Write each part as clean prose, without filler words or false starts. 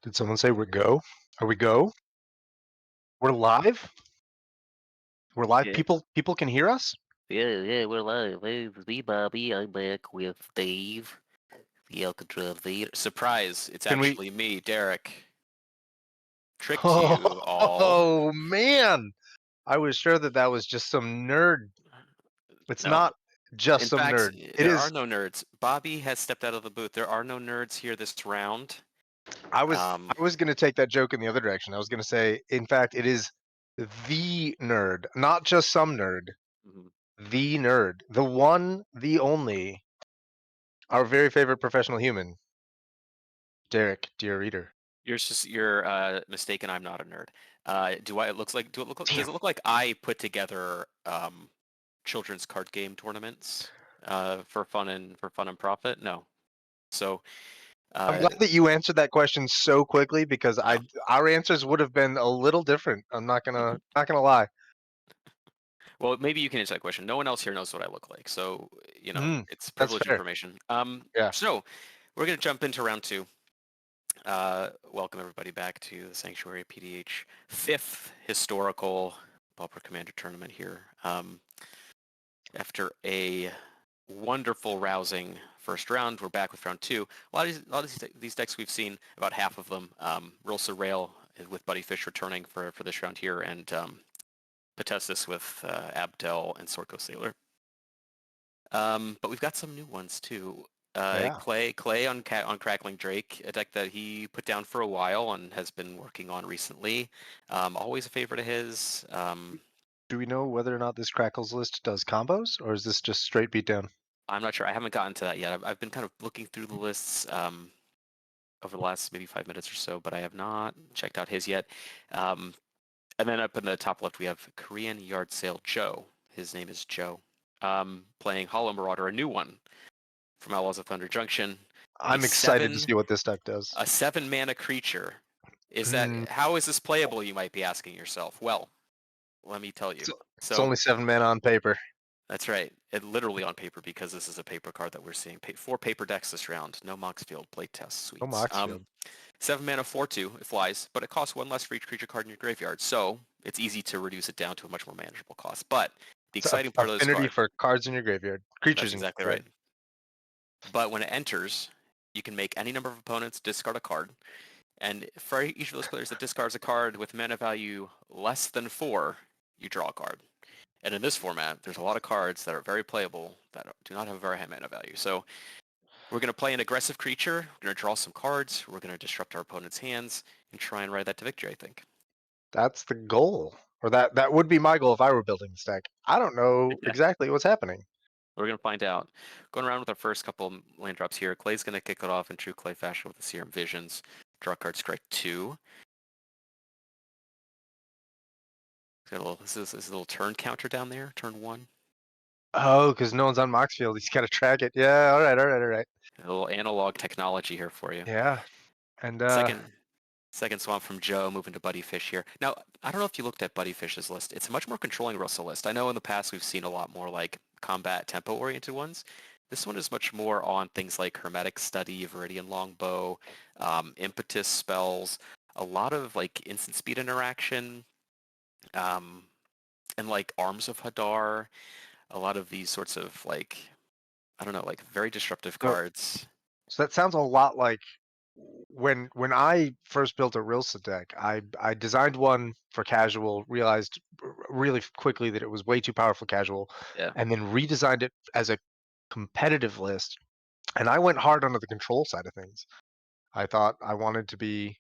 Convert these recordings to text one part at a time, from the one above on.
Did someone say we're go? Are we go? We're live? We're live. Yeah, People can hear us? yeah, we're live. Hey, it's me, Bobby. I'm back with Dave, the Alcatraz leader. Surprise! It's Can we actually me, Derek. Tricked you all. Oh man. I was sure that that was just some nerd. It's No. not just In some fact, nerd. It there are is no nerds. Bobby has stepped out of the booth. There are no nerds here this round. I was going to take that joke in the other direction. I was going to say in fact it is the nerd, not just some nerd. Mhm. The nerd. The one, the only, our very favorite professional human, Derek, dear reader. You're mistaken. I'm not a nerd. Does Damn. it look like I put together children's card game tournaments for fun and profit? No. So I'm uh, glad that you answered that question so quickly because no. our answers would have been a little different. I'm not gonna lie. Well, maybe you can answer that question. No one else here knows what I look like, so Mm, it's that's privileged fair. information. Yeah. So we're gonna jump into round two. Welcome everybody back to the Sanctuary PDH fifth historical Pauper Commander tournament here. After a wonderful, rousing first round, we're back with round two. A lot of these decks we've seen, about half of them. Real Surreal with Buddy Fish returning for this round here, and Potestis with Abdel and Sorko Sailor. But we've got some new ones too. Yeah. Clay on Crackling Drake, a deck that he put down for a while and has been working on recently. Always a favorite of his. Do we know whether or not this Crackles list does combos, or is this just straight beatdown? I'm not sure. I haven't gotten to that yet. I've been kind of looking through the lists over the last maybe 5 minutes or so, but I have not checked out his yet. Um, and then up in the top left, we have Korean Yard Sale Joe. His name is Joe. Playing Hollow Marauder, a new one from Outlaws of Thunder Junction. A I'm excited to seven see what this deck does. a 7 mana creature. Mm, How is this playable, you might be asking yourself? Well, let me tell you. it's So only 7 mana on paper. that's right. It literally on paper because this is a paper card that we're seeing. Four paper decks this round. No Moxfield playtest Oh, suites. Moxfield. 7 mana 4/2. It flies, but it costs one less for each creature card in your graveyard. So it's easy to reduce it down to a much more manageable cost. But the It's exciting part of this affinity card, for cards in your graveyard, creatures that's in your exactly right. graveyard. But when it enters, you can make any number of opponents discard a card. And for each of those players that discards a card with mana value less than 4, you draw a card. And in this format, there's a lot of cards that are very playable that do not have very high mana value. So we're going to play an aggressive creature, we're going to draw some cards, we're going to disrupt our opponent's hands, and try and ride that to victory, I think. That's the goal, or that would be my goal if I were building this deck. I don't know Yeah. exactly what's happening. We're going to find out. Going around with our first couple land drops here, Clay's going to kick it off in true Clay fashion with the Serum Visions. Draw card, strike 2. This is a little turn counter down there, turn 1. Oh, because no one's on Moxfield. He's got to track it. Yeah. All right. All right. All right. A little analog technology here for you. Yeah. And Second swamp from Joe, moving to Buddy Fish here. Now, I don't know if you looked at Buddy Fish's list. It's a much more controlling Russell list. I know in the past we've seen a lot more like combat tempo-oriented ones. This one is much more on things like Hermetic Study, Viridian Longbow, impetus spells, a lot of like instant speed interaction, um, and like Arms of Hadar, a lot of these sorts of like, I don't know, like very disruptive so, cards. so that sounds a lot like when I first built a Rilsa deck. I designed one for casual, realized really quickly that it was way too powerful casual, Yeah, and then redesigned it as a competitive list. And I went hard onto the control side of things. I thought I wanted to be,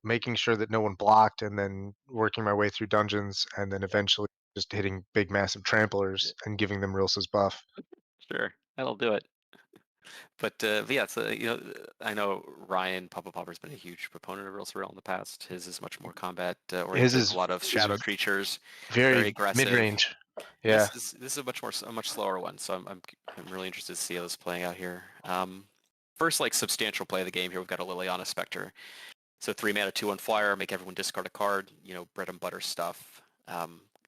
making sure that no one blocked, and then working my way through dungeons, and then eventually just hitting big, massive tramplers and giving them Rilsa's buff. sure. That'll do it. But yeah, so I know Ryan Papa Popper's been a huge proponent of Real Surreal in the past. His is much more combat His oriented, a lot of is shadow creatures, very very aggressive. mid-range. Yeah. This is a much slower one, so I'm really interested to see how this is playing out here. First, like substantial play of the game here, we've got a Liliana Spectre. So 3 mana, 2/1 flyer, make everyone discard a card. Bread and butter stuff.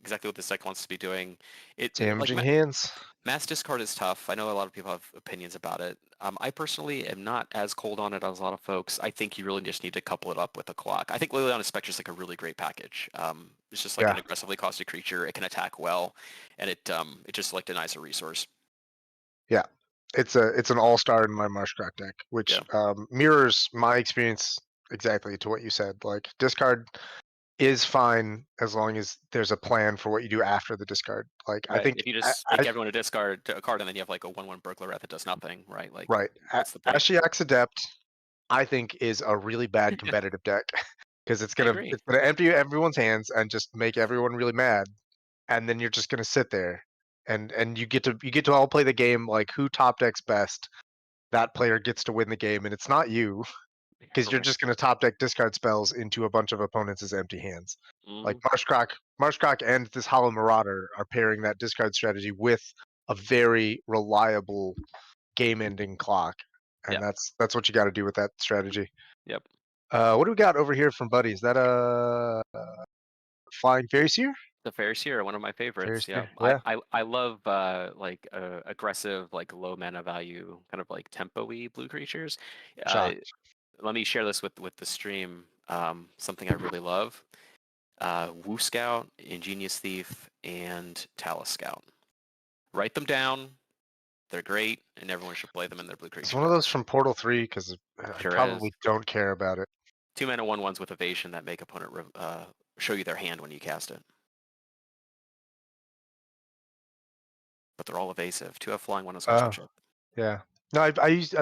Exactly what this deck wants to be doing. It like Damaging hands. Mass discard is tough. I know a lot of people have opinions about it. I personally am not as cold on it as a lot of folks. I think you really just need to couple it up with a clock. I think Liliana Spectre is like a really great package. It's just like an Yeah, aggressively costed creature. It can attack well, and it just like denies a resource. yeah. It's an all-star in my Marshcrack deck, which Yeah, mirrors my experience exactly to what you said. Like discard is fine as long as there's a plan for what you do after the discard. Like I right. think If you just make everyone to discard a card and then you have like a 1/1 burglar rat that does nothing, right? Like, right, what's the point? Ashiok's Adept I think is a really bad competitive deck because I agree. it's gonna empty everyone's hands and just make everyone really mad, and then you're just gonna sit there and you get to all play the game like who top decks best. That player gets to win the game, and it's not you because you're Correct. just gonna top deck discard spells into a bunch of opponents' empty hands. Like Mm, Marshcroc and this Hollow Marauder are pairing that discard strategy with a very reliable game-ending clock, and yep. that's what you got to do with that strategy. Yep. What do we got over here from Buddy? Is that a Flying Fairy Seer? The Fairseer, one of my Fairy favorites. Yeah, Seer, I yeah. I, I love like aggressive, like low mana value, kind of like tempo-y blue creatures. Uh, Shocked. Let me share this with the stream. Something I really love: Woo Scout, Ingenious Thief, and Talus Scout. Write them down. They're great, and everyone should play them in their blue It's creature one of those decks. from Portal 3 because I Sure is. probably don't care about it. 2 mana 1/1s with evasion that make opponent show you their hand when you cast it. But they're all evasive. 2 have flying, 1 has Oh, horsemanship. yeah. No, I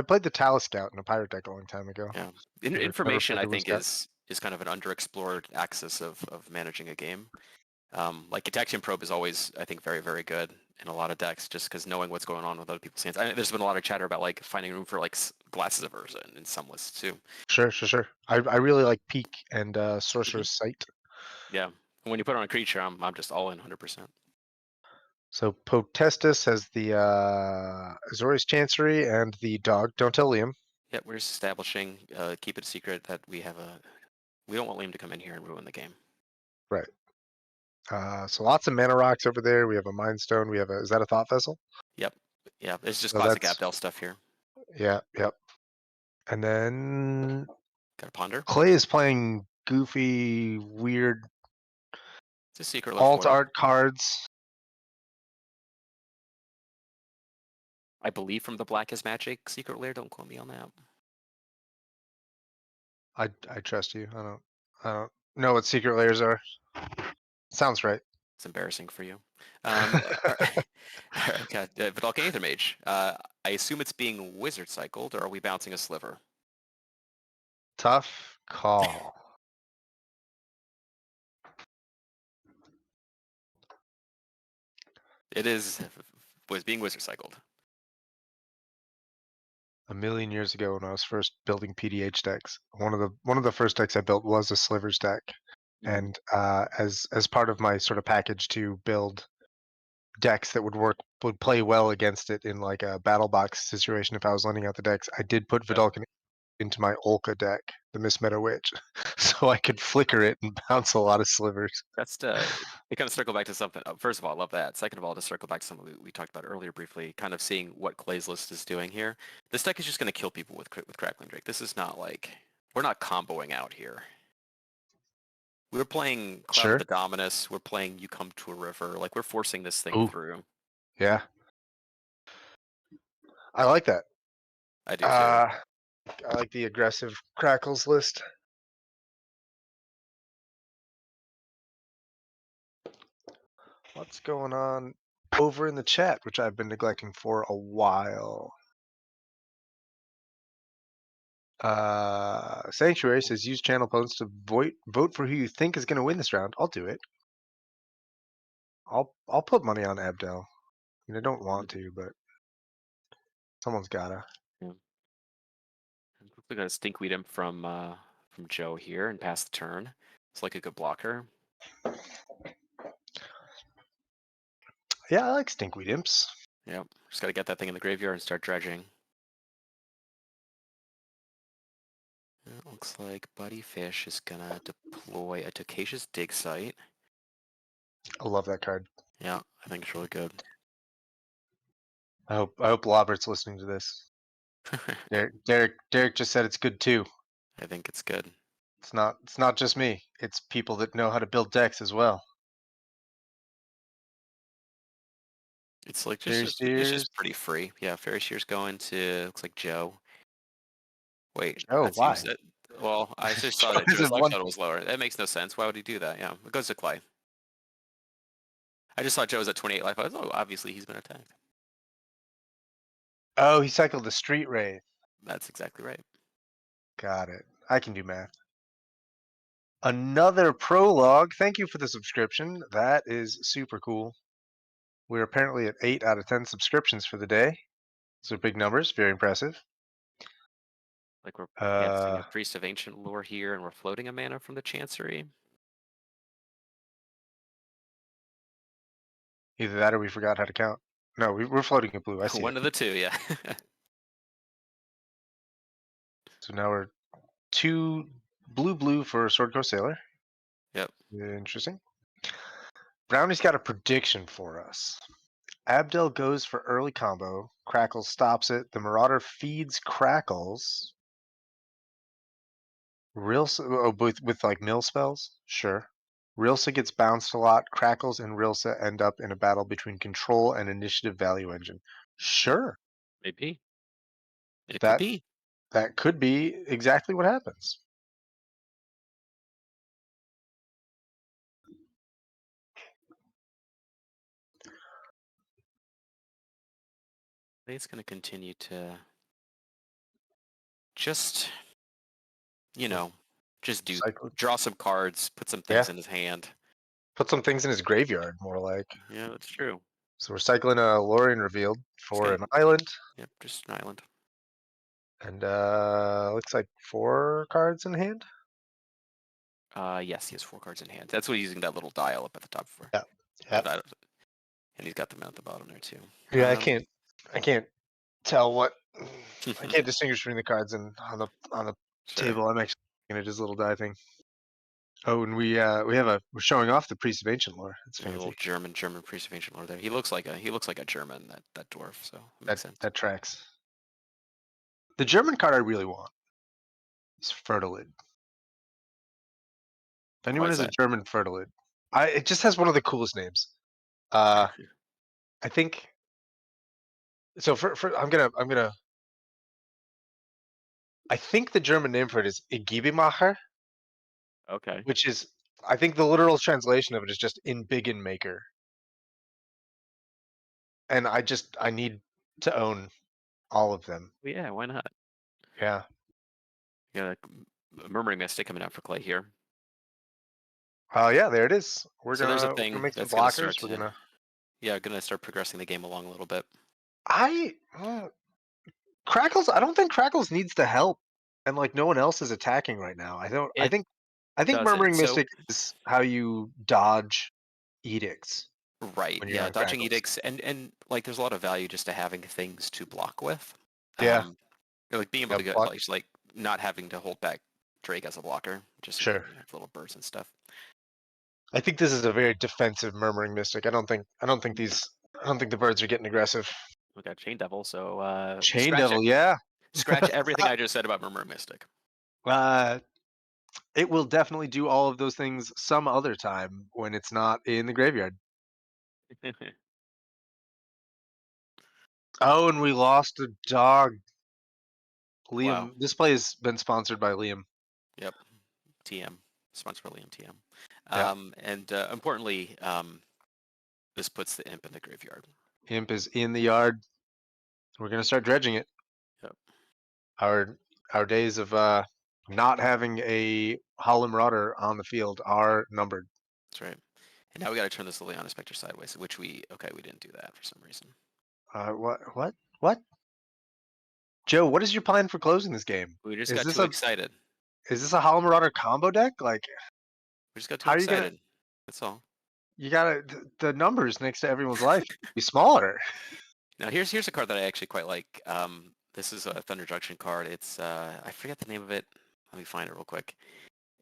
played the Talus Scout in a pirate deck a long time ago. Yeah. Never Information, played I the Wii think, Scout. is kind of an underexplored axis of managing a game. Like Detection Probe is always, I think, very, very good in a lot of decks, just because knowing what's going on with other people's hands. There's been a lot of chatter about like finding room for like glasses of Urza in some lists too. Sure, sure, sure. I really like Peak and Hmm. Sorcerer's Sight. Yeah. When you put on a creature, I'm just all in 100%. So Potestus has the Azorius Chancery and the dog. Don't tell Liam. Yeah, we're just establishing, keep it a secret that we don't want Liam to come in here and ruin the game. Right. So lots of mana rocks over there. We have a Mind Stone. We have a. Is that a Thought Vessel? Yep. Yeah, it's just So classic that's Abdel stuff here. yeah, yep. And then Got a ponder. Clay is playing goofy, weird It's a secret left alt foil. art cards. I believe from the Black is Magic secret lair. Don't quote me on that. I trust you. I don't know what secret layers are. Sounds right. It's embarrassing for you. All right, got Vidalcan Aether Mage. I assume it's being wizard cycled, or are we bouncing a sliver? Tough call. It is was being wizard cycled. A million years ago when I was first building PDH decks, one of the first decks I built was a Slivers deck, Mm. and as part of my sort of package to build decks that would play well against it in like a battle box situation if I was lending out the decks, I did put Yep. Vidalcan into my Olka deck, the Miss Meadow Witch, so I could flicker it and bounce a lot of slivers. That's it kind of circle back to something. First of all, I love that. Second of all, to circle back to something we talked about earlier briefly, kind of seeing what Clay's list is doing here. This deck is just going to kill people with Crackling Drake. This is not like we're not comboing out here. We're playing Cloud of Sure. the Dominus. We're playing You Come to a River. Like we're forcing this thing Ooh, through. yeah, I like that. I do too. Uh, I like the aggressive crackles list. What's going on over in the chat, which I've been neglecting for a while? Sanctuary says use channel opponents to vote for who you think is going to win this round. I'll do it. I'll put money on Abdel. I mean, I don't want to, but someone's gotta. Yeah. We're gonna stinkweed him from Joe here and pass the turn. It's like a good blocker. Yeah, I like Stinkweed Imps. Yep. Just gotta get that thing in the graveyard and start dredging. It looks like Buddy Fish is gonna deploy a Tocacious Dig Site. I love that card. Yeah, I think it's really good. I hope Robert's listening to this. Derek just said it's good too. I think it's good. It's not just me. It's people that know how to build decks as well. It's like Fairy it's Steers. just pretty free. Yeah, Fairy Shear's going to looks like Joe. Wait, Oh, that seems why? that. Well, I just saw Joe that Joe's hasn't life won. total was lower. That makes no sense. Why would he do that? Yeah, it goes to Clay. I just saw Joe was at 28 life. I was, oh, obviously he's been attacked. Oh, he cycled the Street Wraith. That's exactly right. Got it. I can do math. Another prologue. Thank you for the subscription. That is super cool. We're apparently at 8 out of 10 subscriptions for the day. Those are big numbers. Very impressive. Like we're casting Uh, a Priest of Ancient Lore here, and we're floating a mana from the Chancery. Either that or we forgot how to count. No, we're floating a blue. I see it. One of the two, yeah. So now we're 2 blue for Sword Coast Sailor. Yep. Interesting. Brownie's got a prediction for us. Abdel goes for early combo. Crackles stops it. The Marauder feeds Crackles. With like mill spells? Sure. Rilsa gets bounced a lot. Crackles and Rilsa end up in a battle between control and initiative value engine. Sure. Maybe. It could That be. that could be exactly what happens. I think it's going to continue to just, you Hmm. know, just Cycle. draw some cards, put some Yeah. things in his hand. Put some things in his graveyard, more like. Yeah, that's true. So we're cycling a Lorien revealed for Okay. an island. Yep, just an island. And looks like 4 cards in hand. Yes, he has 4 cards in hand. That's what he's using that little dial up at the top for. Yeah. But Yep. and he's got them at the bottom there too. Yeah, I can't tell what I can't distinguish between the cards and on the Sure. table. I'm actually looking at his little die thing. Oh, and we're showing off the Priest of Ancient Lore. That's A little fancy. German priest of ancient lore there. He looks like a German, that dwarf, so it makes That sense. that tracks. The German card I really want is Fertilid. If Why anyone is has a that? German Fertilid, it just has one of the coolest names. Uh, I think so. For I think the German name for it is Igibimacher, Okay. which is I think the literal translation of it is just "embiggen maker," and I need to own all of them. Well, yeah, why not? Yeah. You got a Murmuring Mystic coming out for Clay here. Yeah, there it is. We're So there's a gonna thing make some that's gonna blockers. start We're to, gonna. yeah, gonna start progressing the game along a little bit. I Crackles. I don't think Crackles needs the help, and like no one else is attacking right now. I don't. I It think. I think doesn't. Murmuring So Mystic is how you dodge edicts right, when you're yeah, on dodging Crackles. edicts and like there's a lot of value just to having things to block with. Yeah. Um, like being able Yeah. to get Block. like not having to hold back Drake as a blocker, just so you Sure. can have little bursts and stuff. I think this is a very defensive Murmuring Mystic. I don't think. I don't think these. I don't think the birds are getting aggressive. We got Chain Devil, so Chain Devil. Yeah. scratch everything I just said about Murmur Mystic. uh, it will definitely do all of those things some other time when it's not in the graveyard. Oh, and we lost a dog. Wow. Liam. This play has been sponsored by Liam. Yep. TM. Sponsored by Liam TM. Yeah. And importantly, this puts the imp in the graveyard. Imp is in the yard. We're gonna start dredging it. Yep. Our our days of not having a Hollow Marauder on the field are numbered. That's right. And now we got to turn this Liliana Spectre sideways, which we didn't do that for some reason. What? Joe, what is your plan for closing this game? We just Is got this too a excited. is this a Hollow Marauder combo deck? Like, We just got too how are you gonna? excited. That's all. You gotta the numbers next to everyone's life be smaller. Now here's a card that I actually quite like. This is a Thunder Junction card. It's I forget the name of it. Let me find it real quick.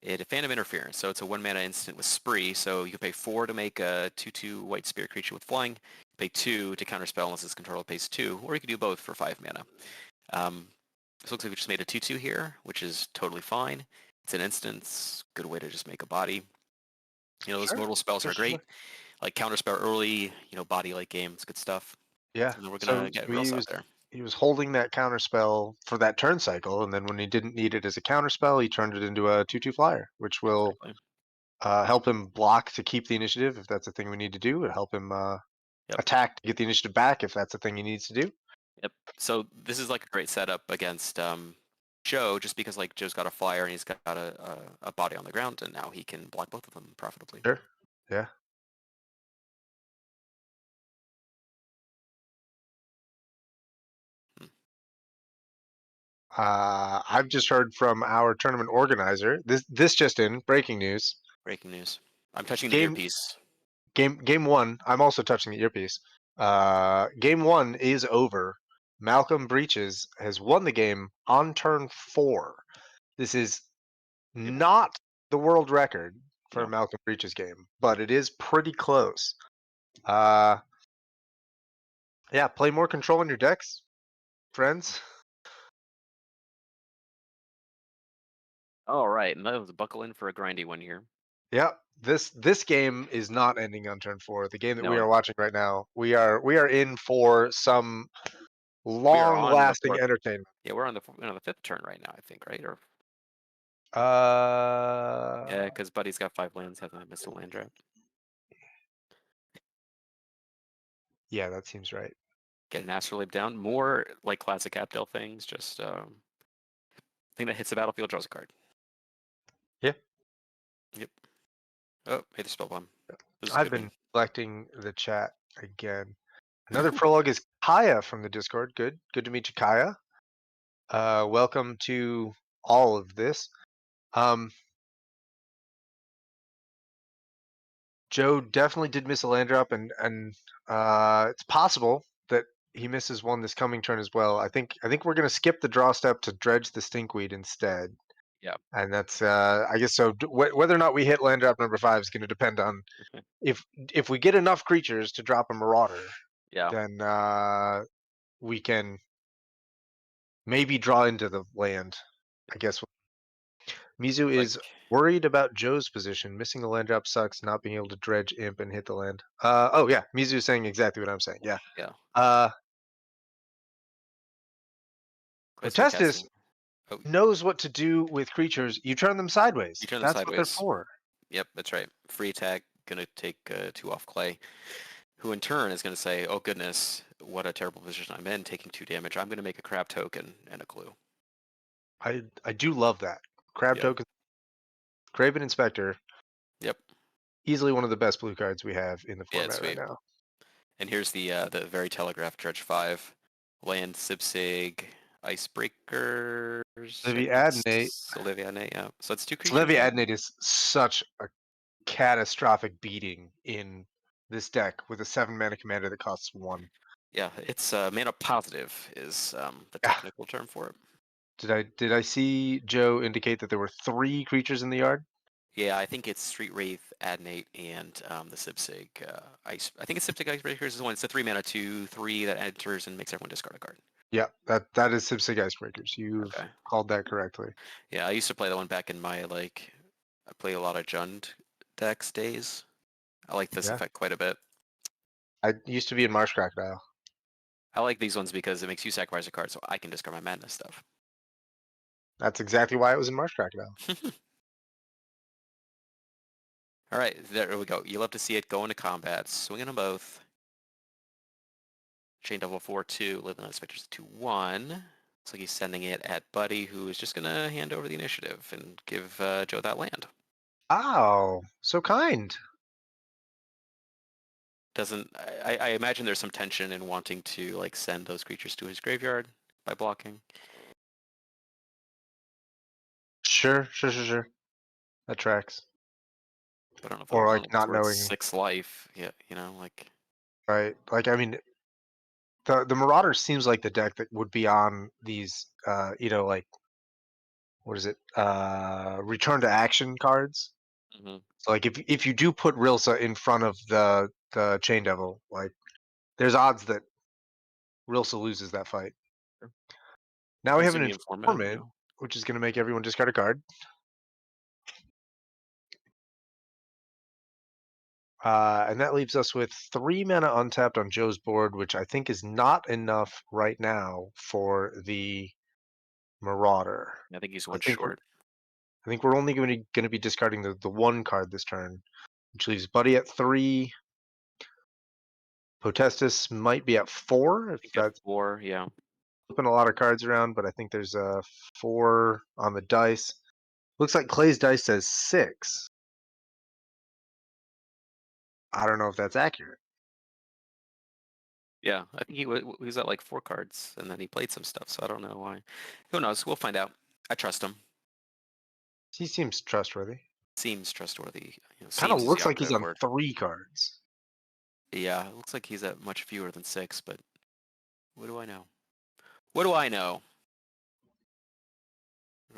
It Phantom Interference, so it's a 1 mana instant with Spree, so you can pay 4 to make a 2/2 white spirit creature with flying, pay 2 to counterspell unless its controller pays 2, or you can do both for 5 mana. Um, this looks like we just made a 2/2 here, which is totally fine. It's an instance, good way to just make a body. Those Sure. mortal spells Sure, are sure, great, sure. like counterspell early, body late game, it's good stuff. Yeah. And then we're So gonna get so Rosa out there. he was holding that counter spell for that turn cycle, and then when he didn't need it as a counter spell, he turned it into a 2/2 flyer, which will Exactly. help him block to keep the initiative if that's the thing we need to do. It'll help him Yep. attack to get the initiative back if that's the thing he needs to do. Yep. So this is like a great setup against Joe, just because like Joe's got a flyer and he's got a body on the ground, and now he can block both of them profitably. Sure. Yeah. Hmm. I've just heard from our tournament organizer. This just in, breaking news. Breaking news. I'm touching the Game earpiece. game one. I'm also touching the earpiece. Game one is over. Malcolm Breaches has won the game on turn 4. This is Yep. not the world record for a No. Malcolm Breaches game, but it is pretty close. Uh, yeah, play more control in your decks, friends. All right, and that was buckle in for a grindy one here. Yep. This game is not ending on turn 4. The game that we No, are watching right now, we are in for some we are on the long-lasting fourth. entertainment. Yeah, we're on the fifth turn right now, I think, right? Or yeah, Uh, because Buddy's got 5 lands, hasn't missed a land drop. yeah, that seems right. Get an Astrolabe down. More like classic Abdel things. Just thing that hits the battlefield draws a card. Yeah, Yep. Oh, hey, the spell bomb. This is a I've good been one. collecting the chat again. Another prologue is Kaya from the Discord. Good to meet you, Kaya. Welcome to all of this. Um, Joe definitely did miss a land drop, and it's possible that he misses one this coming turn as well. I think we're gonna skip the draw step to dredge the stinkweed instead, Yeah. and that's I guess so. Whether or not we hit land drop number 5 is going to depend on if if we get enough creatures to drop a marauder, Yeah. then we can maybe draw into the land. I guess Mizu Like, is worried about Joe's position. Missing a land drop sucks. Not being able to dredge imp and hit the land. Oh yeah, Mizu is saying exactly what I'm saying. Yeah. yeah. Uh, Quest for Protestus casting. Oh, knows what to do with creatures. You turn them you sideways. turn them That's what they're sideways. for. Yep, that's right. Free attack, gonna take 2 off Clay, who in turn is gonna say, oh goodness, what a terrible position I'm in, taking 2 damage. I'm gonna make a crab token and a clue. I do love that. Crab Yeah. token, Craven Inspector, Yep. easily one of the best blue cards we have in the Yeah, it's format right sweet. now. And here's the very telegraphed Dredge 5. Land Sipsig, Icebreakers, I Livy think Adnate. it's Olivia, yeah. So it's 2 creatures Livy now? Adnate is such a catastrophic beating in this deck with a 7 mana commander that costs 1. Yeah, it's mana positive is the Yeah. technical term for it. Did I see Joe indicate that there were 3 creatures in the yard? Yeah, I think it's Street Wraith, Adnate, and the Sipsig Ice. I think it's Sipsig Icebreakers is the one. It's the 3 mana 2/3 that enters and makes everyone discard a card. Yeah, that is Sipsig Icebreakers. You've Okay. called that correctly. Yeah, I used to play that one back in my I play a lot of Jund decks days. I like this Yeah. effect quite a bit. I used to be in Marsh Crocodile. I like these ones because it makes you sacrifice a card so I can discard my madness stuff. That's exactly why it was in Marsh Crocodile. All right, there we go. You love to see it go into combat, swinging them both. Chain Double 4/2, living on his Spectres 2/1. Looks like he's sending it at Buddy, who is just gonna hand over the initiative and give Joe that land. Oh, so kind. Doesn't I imagine there's some tension in wanting to like send those creatures to his graveyard by blocking. Sure, sure, sure, sure. That tracks. But I don't know if Or I don't like know if it's not worth knowing, 6 life. Yeah, like right? Like I mean, the Marauder seems like the deck that would be on these, like what is it? Return to action cards. Hmm. So like if you do put Rilsa in front of the Chain Devil, like there's odds that Rilsa loses that fight. Now we have an Izumi Informant, informant, yeah. which is going to make everyone discard a card. And that leaves us with 3 mana untapped on Joe's board, which I think is not enough right now for the Marauder. I think he's I one think we're short. I think we're only going to be discarding the one card this turn, which leaves Buddy at 3. Potestis might be at 4 I if think at that's 4, yeah. flipping a lot of cards around, but I think there's a 4 on the dice. Looks like Clay's dice says 6. I don't know if that's accurate. Yeah, I think he was at like 4 cards, and then he played some stuff, so I don't know why. Who knows? We'll find out. I trust him. He seems trustworthy. Seems trustworthy. Kind of Seems is the looks like he's operative on word. 3 cards. Yeah, it looks like he's at much fewer than 6, but what do I know? What do I know?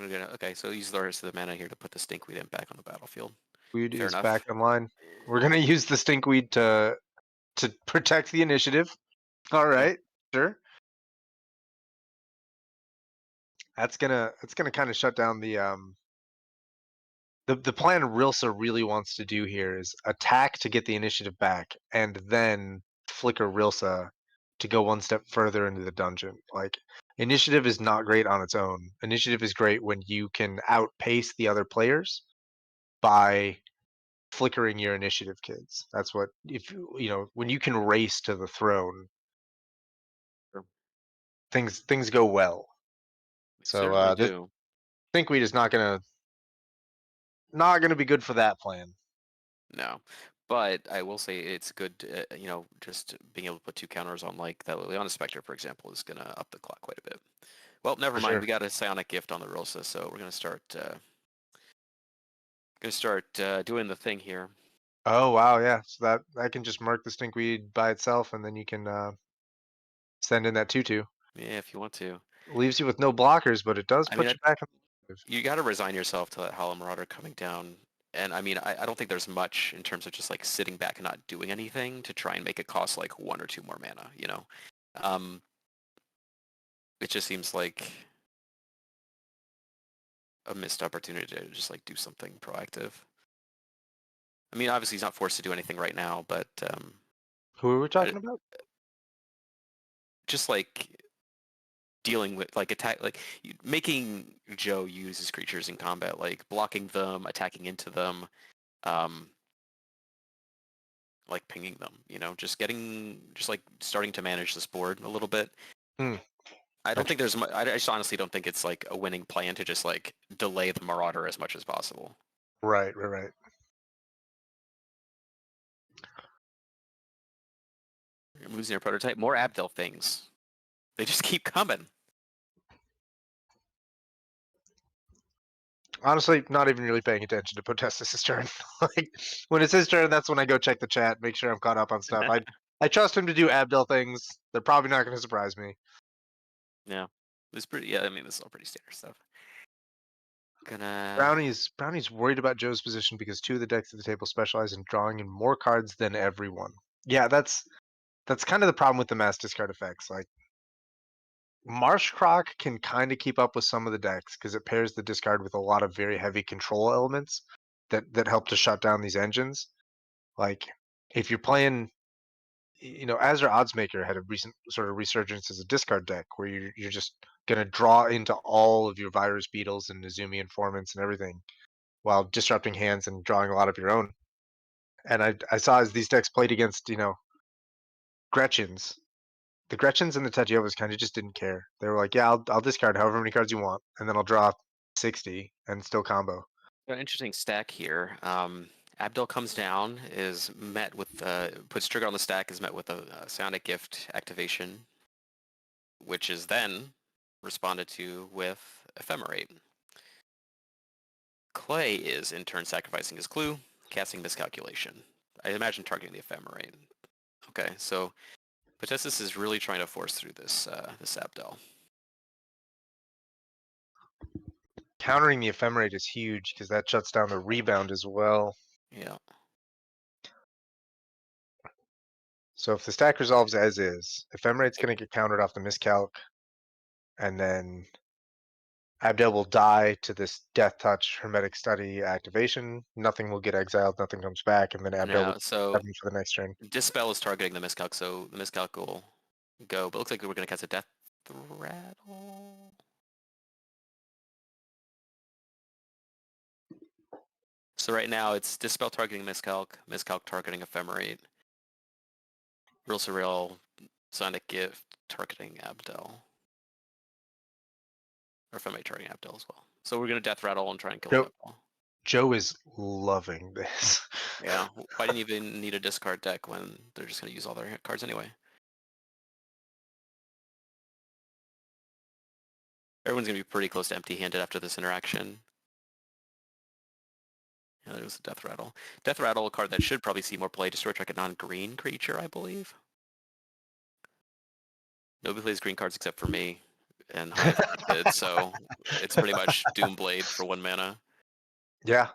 Okay, so use the rest of the mana here to put the Stinkweed Imp back on the battlefield. Weed Fair is enough. back online. We're gonna use the stinkweed to protect the initiative. All Yeah. right, sure. That's gonna kind of shut down the plan Rilsa really wants to do here is attack to get the initiative back, and then flicker Rilsa to go one step further into the dungeon. Like initiative is not great on its own. Initiative is great when you can outpace the other players by flickering your initiative kids. That's what if you know when you can race to the throne, Sure. things go well. They So certainly this do. thinkweed is not gonna be good for that plan. No. But I will say it's good, just being able to put 2 counters on like that Liliana Spectre, for example, is going to up the clock quite a bit. Well, never For mind. sure. We got a Psionic Gift on the Rosa, so we're gonna start doing the thing here. Oh wow, yeah. So that can just mark the stinkweed by itself, and then you can send in that 2/2. Yeah, if you want to. Leaves you with no blockers, but it does I mean, put you back in the initiative. you got to resign yourself to that Hollow Marauder coming down. And I mean, I don't think there's much in terms of just like sitting back and not doing anything to try and make it cost like 1 or 2 more mana. Um, it just seems like a missed opportunity to just like do something proactive. I mean, obviously he's not forced to do anything right now, but Who are we I- talking about? just like dealing with like attack, like making Joe use his creatures in combat, like blocking them, attacking into them, um, like pinging them. Just like starting to manage this board a little bit. Hmm. I don't int- think I just honestly don't think it's like a winning plan to just like delay the Marauder as much as possible. Right, right, right. You're losing your prototype. More Abdel things. They just keep coming. Honestly, not even really paying attention to Potestis' turn. Like when it's his turn, that's when I go check the chat, make sure I'm caught up on stuff. I trust him to do Abdel things. They're probably not going to surprise me. Yeah, it's pretty. Yeah, I mean, this is all pretty standard stuff. Gonna. Brownie's worried about Joe's position because 2 of the decks at the table specialize in drawing in more cards than everyone. Yeah, that's kind of the problem with the mass discard effects. Like Marsh Croc can kind of keep up with some of the decks because it pairs the discard with a lot of very heavy control elements that help to shut down these engines. Like if you're playing, Azure Oddsmaker had a recent sort of resurgence as a discard deck where you're just gonna draw into all of your virus beetles and Izumi informants and everything while disrupting hands and drawing a lot of your own. And I saw as these decks played against, Gretchens, the Gretchens and the Tajiovas kind of just didn't care. They were like, yeah, I'll discard however many cards you want, and then I'll draw 60 and still combo. Got an interesting stack here. Abdel comes down, is met with puts trigger on the stack, is met with a Psionic Gift activation, which is then responded to with Ephemerate. Clay is in turn sacrificing his clue, casting Miscalculation. I imagine targeting the Ephemerate. Okay, so Potestis is really trying to force through this Abdel. countering the ephemerate is huge because that shuts down the rebound as well. Yeah. So if the stack resolves as is, ephemerate's Yep. going to get countered off the miscalc, and then Abdel will die to this death touch hermetic study activation. Nothing will get exiled, nothing comes back, and then Abdel will Now, so 7 for the next turn. Dispel is targeting the miscalc, so the miscalc will go, but looks like we're going to cast a death rattle. So right now it's Dispel targeting miscalc, miscalc targeting ephemerate, real surreal, sonic gift targeting Abdel, or ephemerate targeting Abdel as well. So we're going to death rattle and try and kill Joe, Abdel. Joe is loving this. Yeah, why didn't you even need a discard deck when they're just going to use all their cards anyway? Everyone's going to be pretty close to empty-handed after this interaction. Yeah, there's the Death Rattle. Death Rattle, a card that should probably see more play, destroy track a non-green creature, I believe. Nobody plays green cards except for me, and Hyacinth did, so it's pretty much Doomblade for 1 mana. Yeah,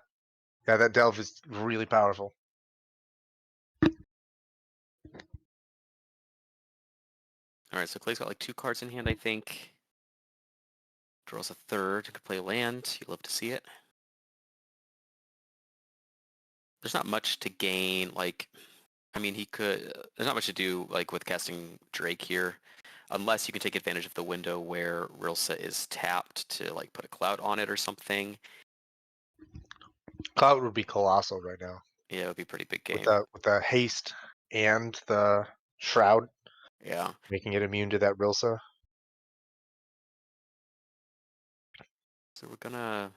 yeah, that delve is really powerful. Alright, so Clay's got like 2 cards in hand, I think. Draws a third, could play land, you love to see it. There's not much to gain, like, I mean, he could, there's not much to do, like, with casting Drake here, unless you can take advantage of the window where Rilsa is tapped to, like, put a cloud on it or something. Cloud would be colossal right now Yeah, it would be a pretty big with game. the haste and the shroud, Yeah. making it immune to that Rilsa. So we're gonna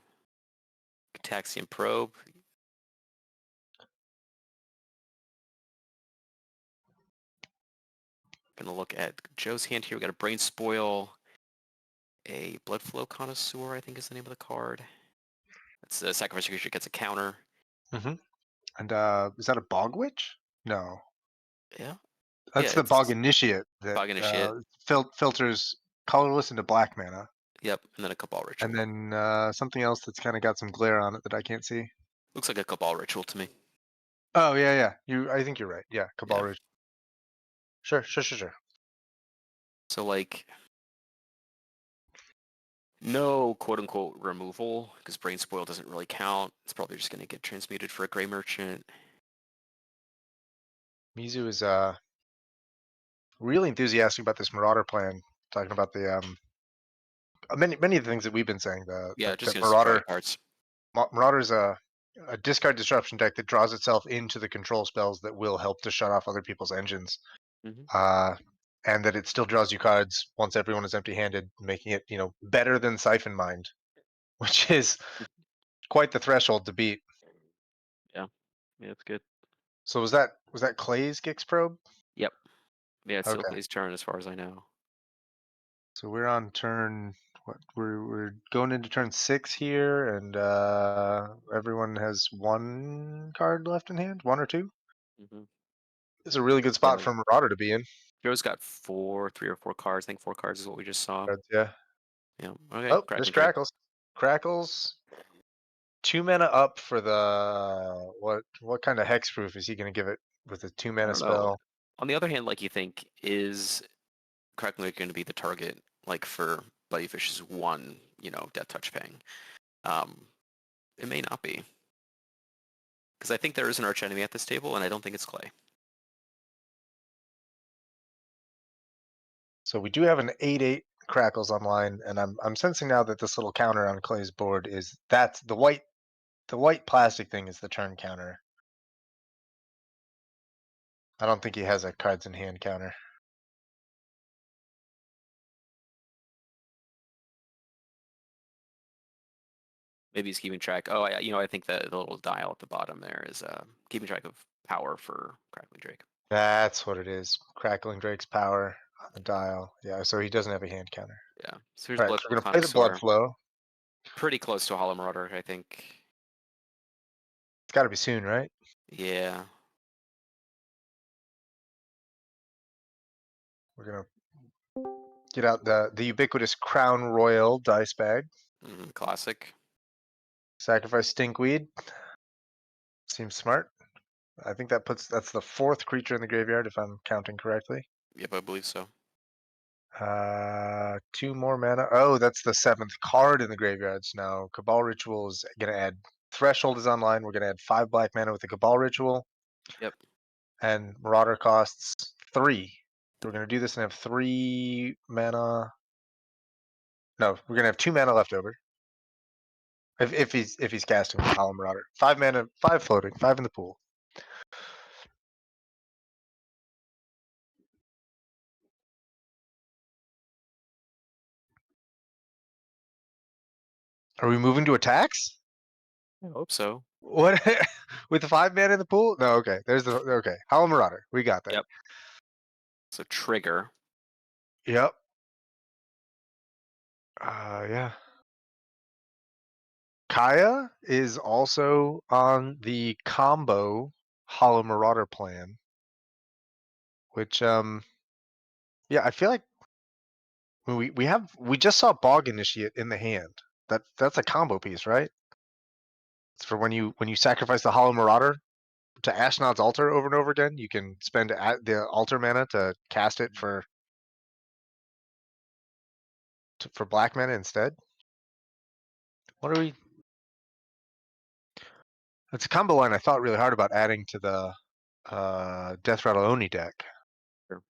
Taxian Probe. Gonna look at Joe's hand here. We got a Brain Spoil, a Blood Flow Connoisseur, I think is the name of the card. That's a sacrifice creature gets a counter. Hmm. And is that a Bog Witch? No, Yeah. Yeah, that's the Bog it's Initiate that Bog Initiate. filters colorless into black mana. Yep, and then a Cabal And Ritual. then something else that's kind of got some glare on it that I can't see. Looks like a Cabal Ritual to me. Oh yeah, yeah. I think you're right. Yeah, Cabal Yeah. Ridge. Sure, sure, sure, sure. So like no quote unquote removal, because Brain Spoil doesn't really count. It's probably just gonna get transmuted for a Gray Merchant. Mizu is really enthusiastic about this Marauder plan. Talking about the many of the things that we've been saying. Yeah, just That gonna destroy Marauder cards. Marauder is a discard disruption deck that draws itself into the control spells that will help to shut off other people's engines. Hmm. Uh, and that it still draws you cards once everyone is empty-handed, making it better than Siphon Mind, which is quite the threshold to beat. Yeah. Yeah, it's good. So was that Clay's Gix probe? Yep. Yeah, it's still Okay, Clay's turn as far as I know. so we're on turn. What we're going into turn 6 here, and everyone has 1 card left in hand, 1 or 2. Hmm. It's a really good spot Yeah. for Marauder to be in. Joe's got 3 or 4 cards. I think 4 cards is what we just saw. But yeah. Yeah. Okay. Oh, there's Crackling Drake. Crackles. Crackles. 2 mana up for the what kind of hexproof is he going to give it with a two I mana don't know. spell? On the other hand, like you think, is Crackling Drake going to be the target, like for Buddyfish's one, Death Touch Ping? Um, it may not be, because I think there is an arch enemy at this table, and I don't think it's Clay. So we do have an 8/8 Crackles online, and I'm sensing now that this little counter on Clay's board is that's the white plastic thing is the turn counter. I don't think he has a cards in hand counter. Maybe he's keeping track. Oh, I think the little dial at the bottom there is keeping track of power for Crackling Drake. That's what it is. Crackling Drake's power on the dial. Yeah, so he doesn't have a hand counter. Yeah. So here's All right, so Bloodflow we're gonna play the blood Connoisseur. flow. Pretty close to a Hollow Marauder, I think. It's got to be soon, right? Yeah. We're gonna get out the ubiquitous Crown Royal dice bag. Classic. Sacrifice Stinkweed. Seems smart. I think that's the fourth creature in the graveyard, if I'm counting correctly. Yep, I believe so. Two more mana. Oh, that's the seventh card in the graveyards now. Cabal Ritual is gonna add. Threshold is online. We're gonna add 5 black mana with the Cabal Ritual, Yep. and Marauder costs 3. We're gonna do this and have 3 mana. No, we're gonna have 2 mana left over. If he's casting with Hollow Marauder. 5 mana, 5 floating, 5 in the pool. Are we moving to attacks? I hope so. What with the 5 mana in the pool? No, okay. There's the okay. Hollow Marauder. We got that. Yep. So trigger. Yep. Yeah. Kaya is also on the combo Hollow Marauder plan, which yeah, I feel like we just saw Bog Initiate in the hand. That's a combo piece, right? It's for when you sacrifice the Hollow Marauder to Ashnod's Altar over and over again, you can spend the altar mana to cast it for black mana instead. What are we? It's a combo line I thought really hard about adding to the Death Rattle Oni deck. Sure.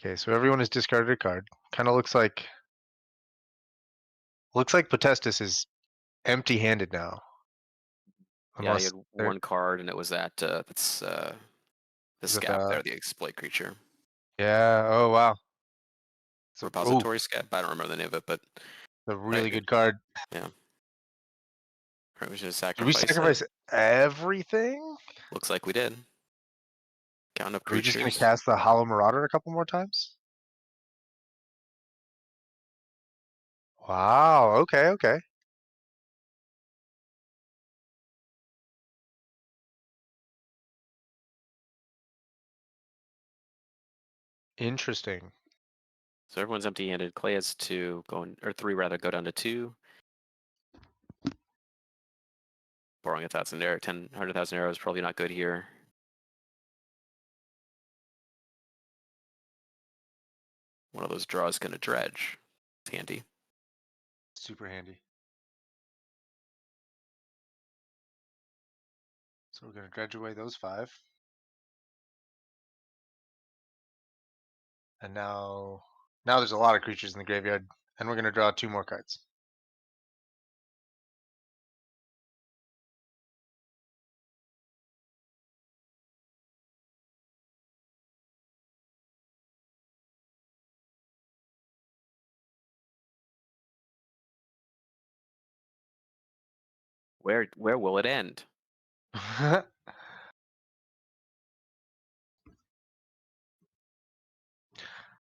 Okay, so everyone has discarded a card. Kind of looks like Potestus is empty-handed now, Yeah, you unless had there one card, and it was that's the is it scab there, the exploit creature. yeah. Oh wow. So Repository scab. I don't remember the name of it, but a I, really good card. yeah. Right, we should Did we sacrifice it. sacrifice everything? Looks like we did. Count of Are we just gonna creatures. cast the Hollow Marauder a couple more times? Wow. Okay. Okay. Interesting. So everyone's empty-handed. Clay has two, going or three rather, go down to two. Borrowing 1,000 arrow, 100,000 arrows probably not good here. One of those draws going to dredge. It's handy. Super handy. So we're gonna dredge away those 5, and now there's a lot of creatures in the graveyard, and we're gonna draw 2 more cards. Where will it end?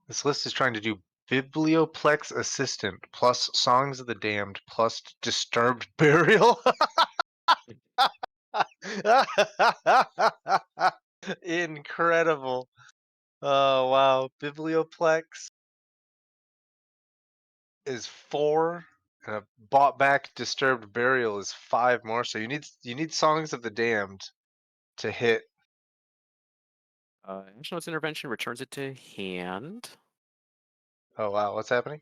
This list is trying to do Biblioplex Assistant plus Songs of the Damned plus Disturbed Burial. Incredible. Oh wow. Biblioplex is 4, and a bought back Disturbed Burial is 5 more. So you need Songs of the Damned to hit. National Intervention returns it to hand. Oh wow, what's happening?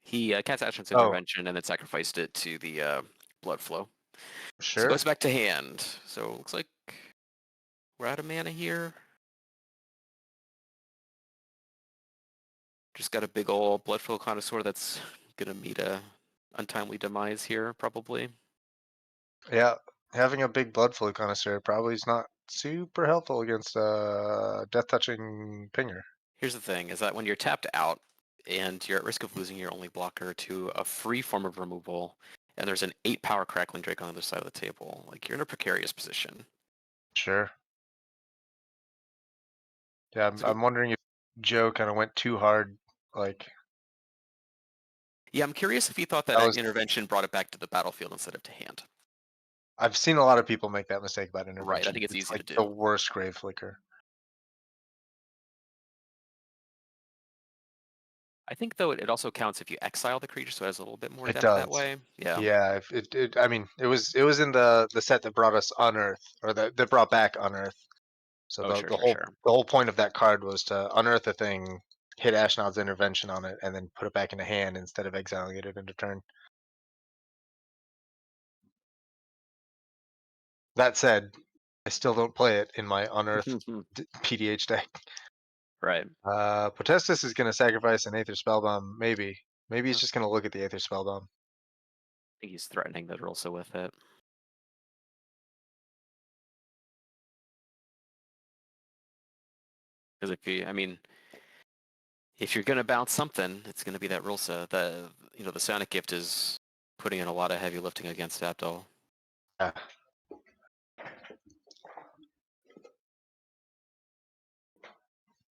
He cast Ashton's Oh, Intervention and then sacrificed it to the blood flow. So it sure. goes back to hand. So it looks like we're out of mana here. Just got a big ol' blood flow connoisseur that's gonna meet a untimely demise here, probably. Yeah, having a big blood flow connoisseur probably is not super helpful against death touching pinger. Here's the thing, is that when you're tapped out and you're at risk of losing your only blocker to a free form of removal, and there's an 8 power Crackling Drake on the other side of the table, like you're in a precarious position. Sure. Yeah, I'm, So I'm wondering if Joe kind of went too hard. Like yeah, I'm curious if he thought that that was. intervention brought it back to the battlefield instead of to hand. I've seen a lot of people make that mistake about Right, I intervention. think it's It's easy to like the do. worst grave flicker. I think though it also counts if you exile the creature, so it has a little bit more It depth that does. way. Yeah. Yeah, if I mean, it was in the set that brought us Unearth, or that brought back Unearth. So Oh, the sure, the sure, whole sure. the whole point of that card was to unearth a thing, hit Ashnod's intervention on it, and then put it back into hand instead of exiling it into turn. That said, I still don't play it in my Unearth PDH deck. Right. Potestus is going to sacrifice an Aether Spellbomb, maybe. Maybe I he's just going to look at the Aether Spellbomb. think he's threatening the Drillsa with it. Because if you, I mean, if you're gonna bounce something, it's gonna be that Rilsa. The Sonic Gift is putting in a lot of heavy lifting against Abdul. Yeah.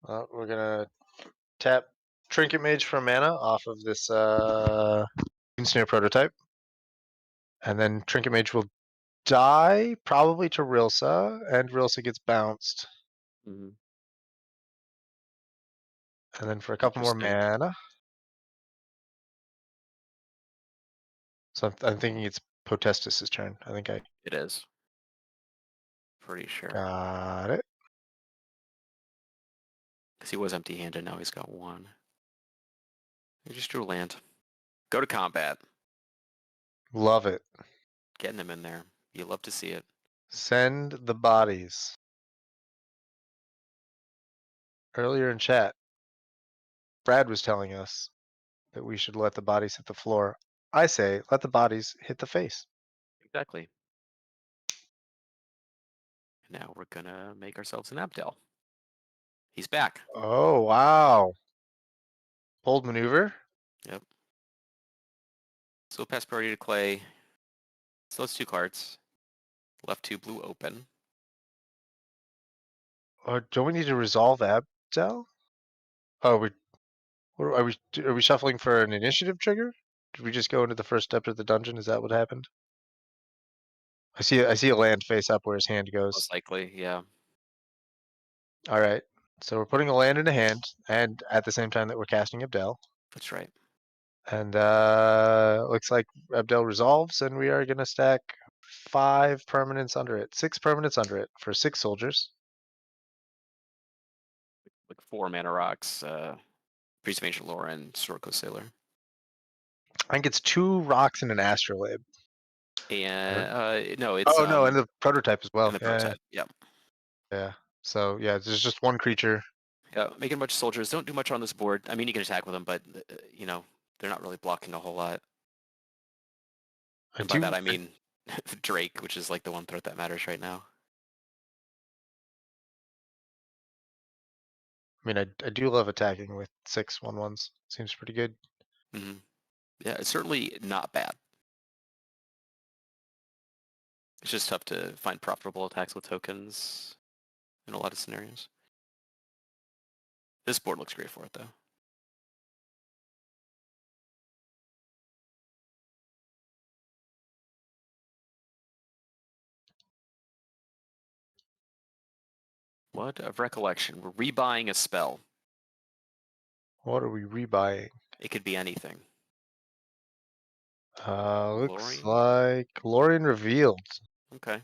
Well, we're going to tap Trinket Mage for mana off of this Snare prototype. And then Trinket Mage will die, probably to Rilsa, and Rilsa gets bounced. Mm-hmm. And then for a couple more Interesting. mana. So I'm thinking it's Potestus' turn. I think I It is. Pretty sure. got it. Because he was empty-handed, now he's got one. He just drew land. Go to combat. Love it. Getting him in there. You love to see it. Send the bodies. Earlier in chat, Brad was telling us that we should let the bodies hit the floor. I say let the bodies hit the face. Exactly. And now we're gonna make ourselves an Abdel. He's back. Oh wow. Bold maneuver. Yep. So pass priority to Clay. So it's two cards. Left two blue open. Or don't we need to resolve Abdel? Oh, are we shuffling for an initiative trigger? Did we just go into the first step of the dungeon? Is that what happened? I see a land face up where his hand goes. Most likely, yeah. All right. So we're putting a land in a hand, and at the same time that we're casting Abdel. That's right. And looks like Abdel resolves, and we are gonna stack 5 permanents under it, 6 permanents under it for 6 soldiers. Like 4 mana rocks, Priest of Ancient Lore and Storko Sailor. I think it's 2 rocks and an astrolabe. And no, it's Oh no, and the prototype as in well. the Yeah, prototype. Yep. yeah. So yeah, there's just one creature. Yeah, making a bunch of soldiers. Don't do much on this board. I mean, you can attack with them, but they're not really blocking a whole lot. I And by that do. I mean Drake, which is like the one threat that matters right now. I mean, I do love attacking with 6/1/1s. Seems pretty good. Hmm. Yeah, it's certainly not bad. It's just tough to find profitable attacks with tokens in a lot of scenarios. This board looks great for it, though. What of recollection? We're rebuying a spell. What are we rebuying? It could be anything. Looks Lorien? like Lorien revealed. Okay.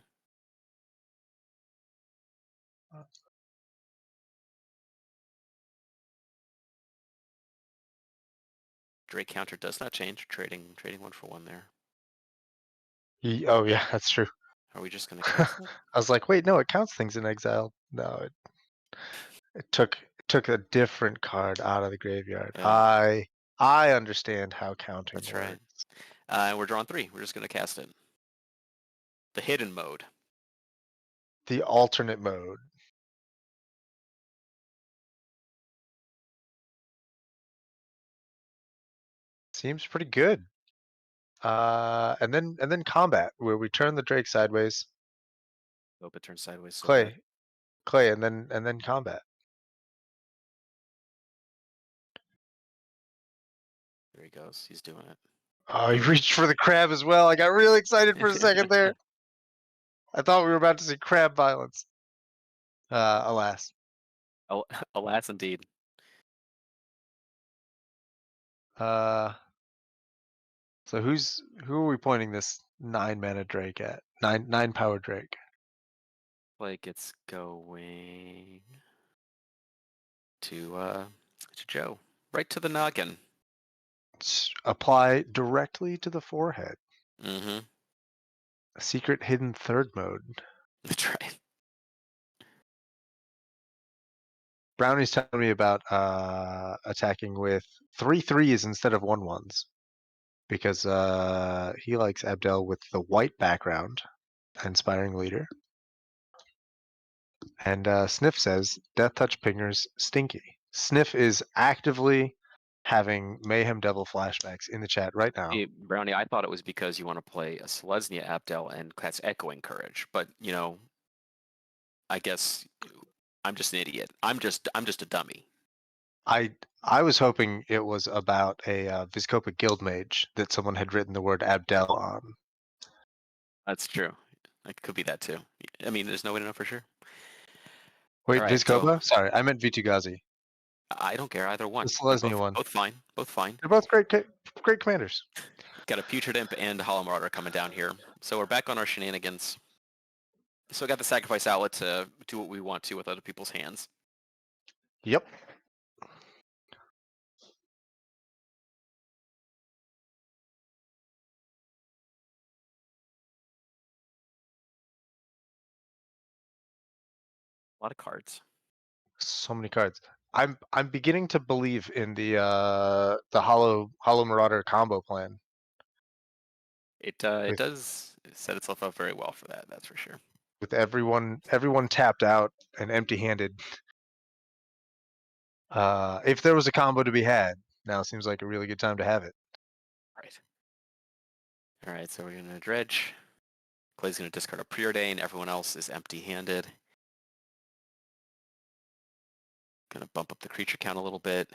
Drake counter does not change. Trading one for one there. Oh yeah, that's true. Are we just gonna I cast it? was like, wait, no, it counts things in exile. No, it took a different card out of the graveyard. Yeah, I understand how counting that's right. works. And we're drawing three. We're just gonna cast it. The hidden mode. The alternate mode seems pretty good. And then combat, where we turn the Drake sideways, Hope it turns sideways so bad. Clay, Clay, and then combat. There he goes. He's doing it. Oh, he reached for the crab as well. I got really excited for a second there. I thought we were about to see crab violence. Alas. Alas, indeed. Uh, so who are we pointing this 9 mana Drake at? Nine power Drake. Like it's going to Joe. Right to the noggin. Apply directly to the forehead. Mm-hmm. A secret hidden third mode. That's right. Brownie's telling me about attacking with 3/3s instead of 1/1s because he likes Abdel with the white background, inspiring leader. And Sniff says Death Touch pingers stinky. Sniff is actively having Mayhem Devil flashbacks in the chat right now. Hey, Brownie, I thought it was because you want to play a Selesnya Abdel and cast Echoing Courage, but I guess I'm just an idiot. I'm just a dummy. I I was hoping it was about a Vizkopa guild mage that someone had written the word Abdel on. That's true. It could be that too. I mean, there's no way to know for sure. All Wait, right, so Vizkopa? Sorry, I meant Vitu-Ghazi. I don't care either The one. They're Selesnya both one. both fine. Both fine. They're both great commanders. Got a Putrid Imp and Hollow Marauder coming down here. So we're back on our shenanigans. So I got the Sacrifice Outlet to do what we want to with other people's hands. Yep. A lot of cards. So many cards. I'm beginning to believe in the Hollow Marauder combo plan It with does set itself up very well for that. That's for sure. everyone tapped out and empty-handed. If there was a combo to be had, now seems like a really good time to have it. Right. All right. So we're gonna dredge. Clay's gonna discard a Preordain. Everyone else is empty-handed. Gonna bump up the creature count a little bit.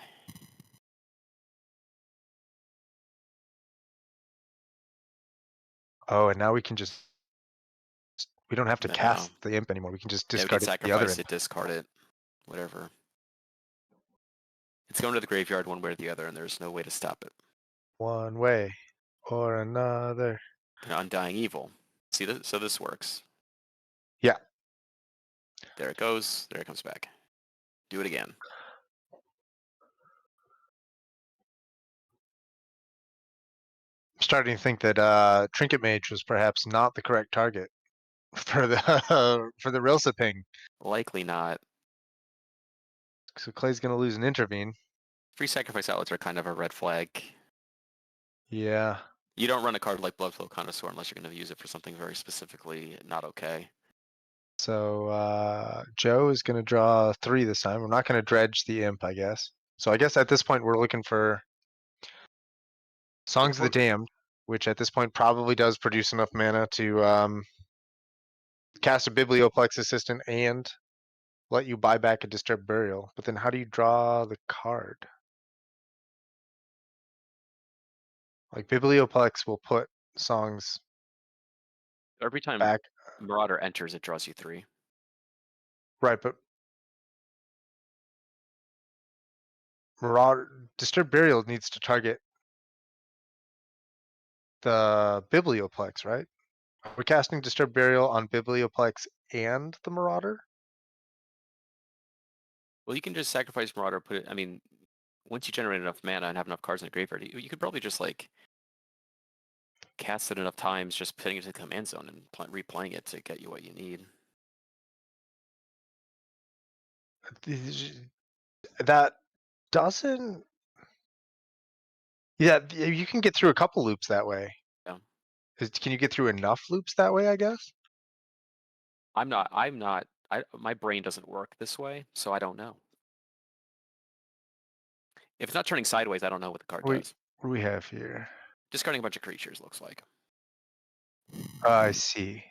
Oh, and now we don't have to No. cast the imp anymore. We can just Yeah, we can discard it to the other sacrifice imp. it, discard it, whatever. It's going to the graveyard one way or the other, and there's no way to stop it. One way or another. An Undying Evil. See this? So this works. Yeah, There it goes. There it comes back. Do it again. I'm starting to think that Trinket Mage was perhaps not the correct target for the for the Rilsa ping. Likely not. So Clay's gonna lose an intervene. Free sacrifice outlets are kind of a red flag. Yeah. You don't run a card like Bloodflow Connoisseur unless you're going to use it for something very specifically not okay. So Joe is gonna draw 3 this time. We're not gonna dredge the imp, I guess. So I guess at this point we're looking for Songs of the Damned, which at this point probably does produce enough mana to cast a Biblioplex Assistant and let you buy back a Disturbed Burial. But then how do you draw the card? Like Biblioplex will put songs Every time back, Marauder enters, it draws you 3. right? But Marauder Disturbed Burial needs to target the Biblioplex, right? We're casting Disturbed Burial on Biblioplex and the Marauder. Well, you can just sacrifice Marauder, put it, I mean, once you generate enough mana and have enough cards in the graveyard, you could probably just like cast it enough times, just putting it to the command zone and replaying it to get you what you need. That doesn't. Yeah, you can get through a couple loops that way. Yeah. Can you get through enough loops that way, I guess? My brain doesn't work this way, so I don't know. If it's not turning sideways, I don't know what the card Wait, does. what do we have here? Discarding a bunch of creatures looks like. I see.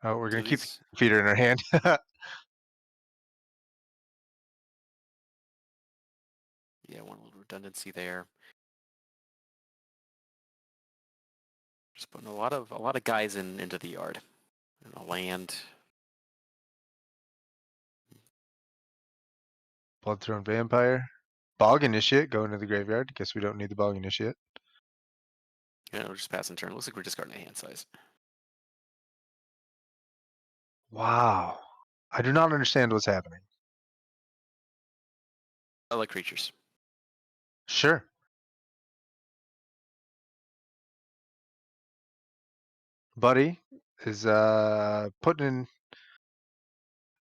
Oh, we're So gonna keep the these, feeder in our hand. yeah, one little redundancy there. Just putting a lot of guys into the yard. And a land. Bloodthorn Vampire. Bog Initiate, go into the graveyard. Guess we don't need the Bog Initiate. Yeah, we're just passing turn. Looks like we're discarding a hand size. Wow. I do not understand what's happening. I like creatures. Sure. Buddy is putting in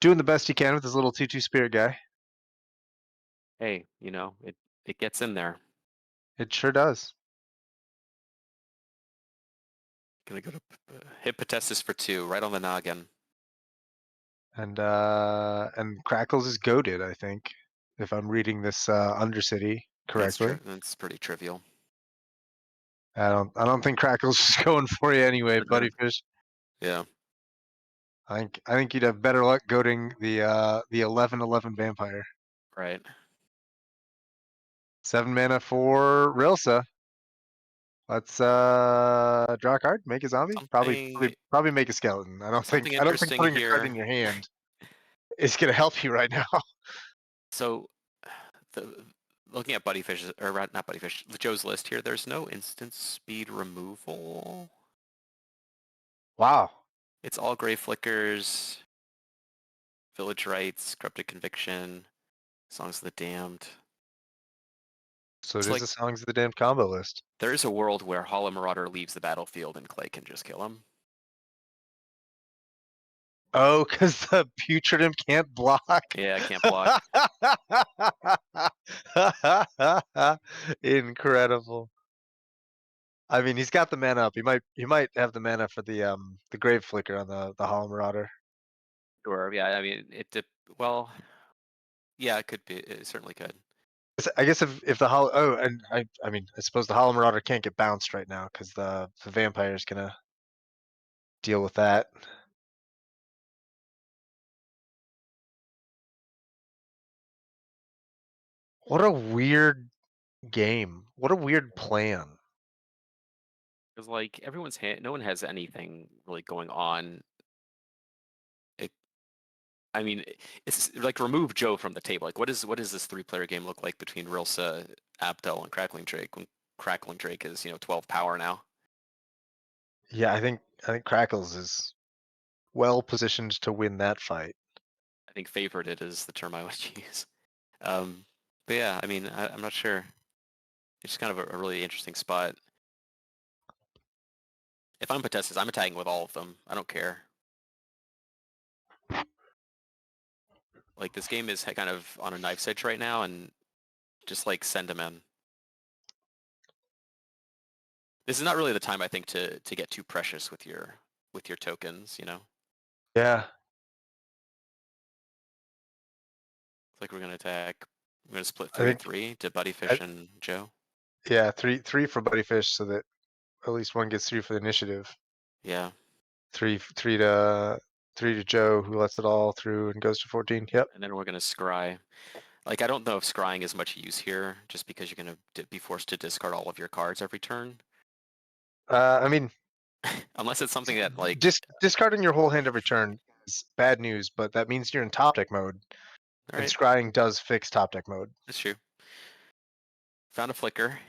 doing the best he can with his little 2/2 spirit guy. Hey, it gets in there. It sure does. Gonna go to hit Potestis for 2, right on the noggin. And Crackles is goaded, I think, if I'm reading this Undercity correctly. That's pretty trivial. I don't think Crackles is going for you anyway, buddy fish. Yeah, I think you'd have better luck goading the 11/11 vampire. right. 7 mana for Rilsa. Let's draw a card, make a zombie. Probably, Something probably probably make a skeleton. I don't think something I don't think interesting putting a card here. in your hand is gonna help you right now. So, the looking at Buddyfish or not Buddyfish, Joe's list here. There's no instant speed removal. Wow. It's all gray flickers, village rites, corrupted conviction, songs of the damned. So it It's is like the Songs of the Damned combo list. there is a world where Hollow Marauder leaves the battlefield and Clay can just kill him. Oh, because the Putrid Imp can't block. Yeah, I can't block. Incredible. I mean, he's got the mana up. He might have the mana for the Grave Flicker on the Hollow Marauder. Sure. Yeah, I mean well, yeah, it could be. It certainly could. I guess if the Hollow and I mean I suppose the Hollow Marauder can't get bounced right now because the Vampire is gonna deal with that. What a weird game. What a weird plan. Because like no one has anything really going on. It, I mean, it's like remove Joe from the table. Like, what does this three-player game look like between Rilsa, Abdel, and Crackling Drake? When Crackling Drake is 12 power now. Yeah, I think Crackles is well positioned to win that fight. I think favorited is the term I would use. Um, but yeah, I mean, I'm not sure. It's just kind of a really interesting spot. If I'm Potestas, I'm attacking with all of them. I don't care. Like this game is kind of on a knife's edge right now, and just like send them in. This is not really the time I think to get too precious with your tokens. Yeah, It's like we're gonna attack. We're gonna split I think 3-3 to I, Buddyfish and Joe. yeah, three for Buddyfish so that at least one gets through for the initiative. Yeah, Three to Joe who lets it all through and goes to 14. Yep. and then we're gonna scry. Like I don't know if scrying is much use here, just because you're gonna be forced to discard all of your cards every turn, I mean, unless it's something that like. discarding your whole hand every turn is bad news, but that means you're in top deck mode, All and right, scrying does fix top deck mode. that's true. Found a flicker.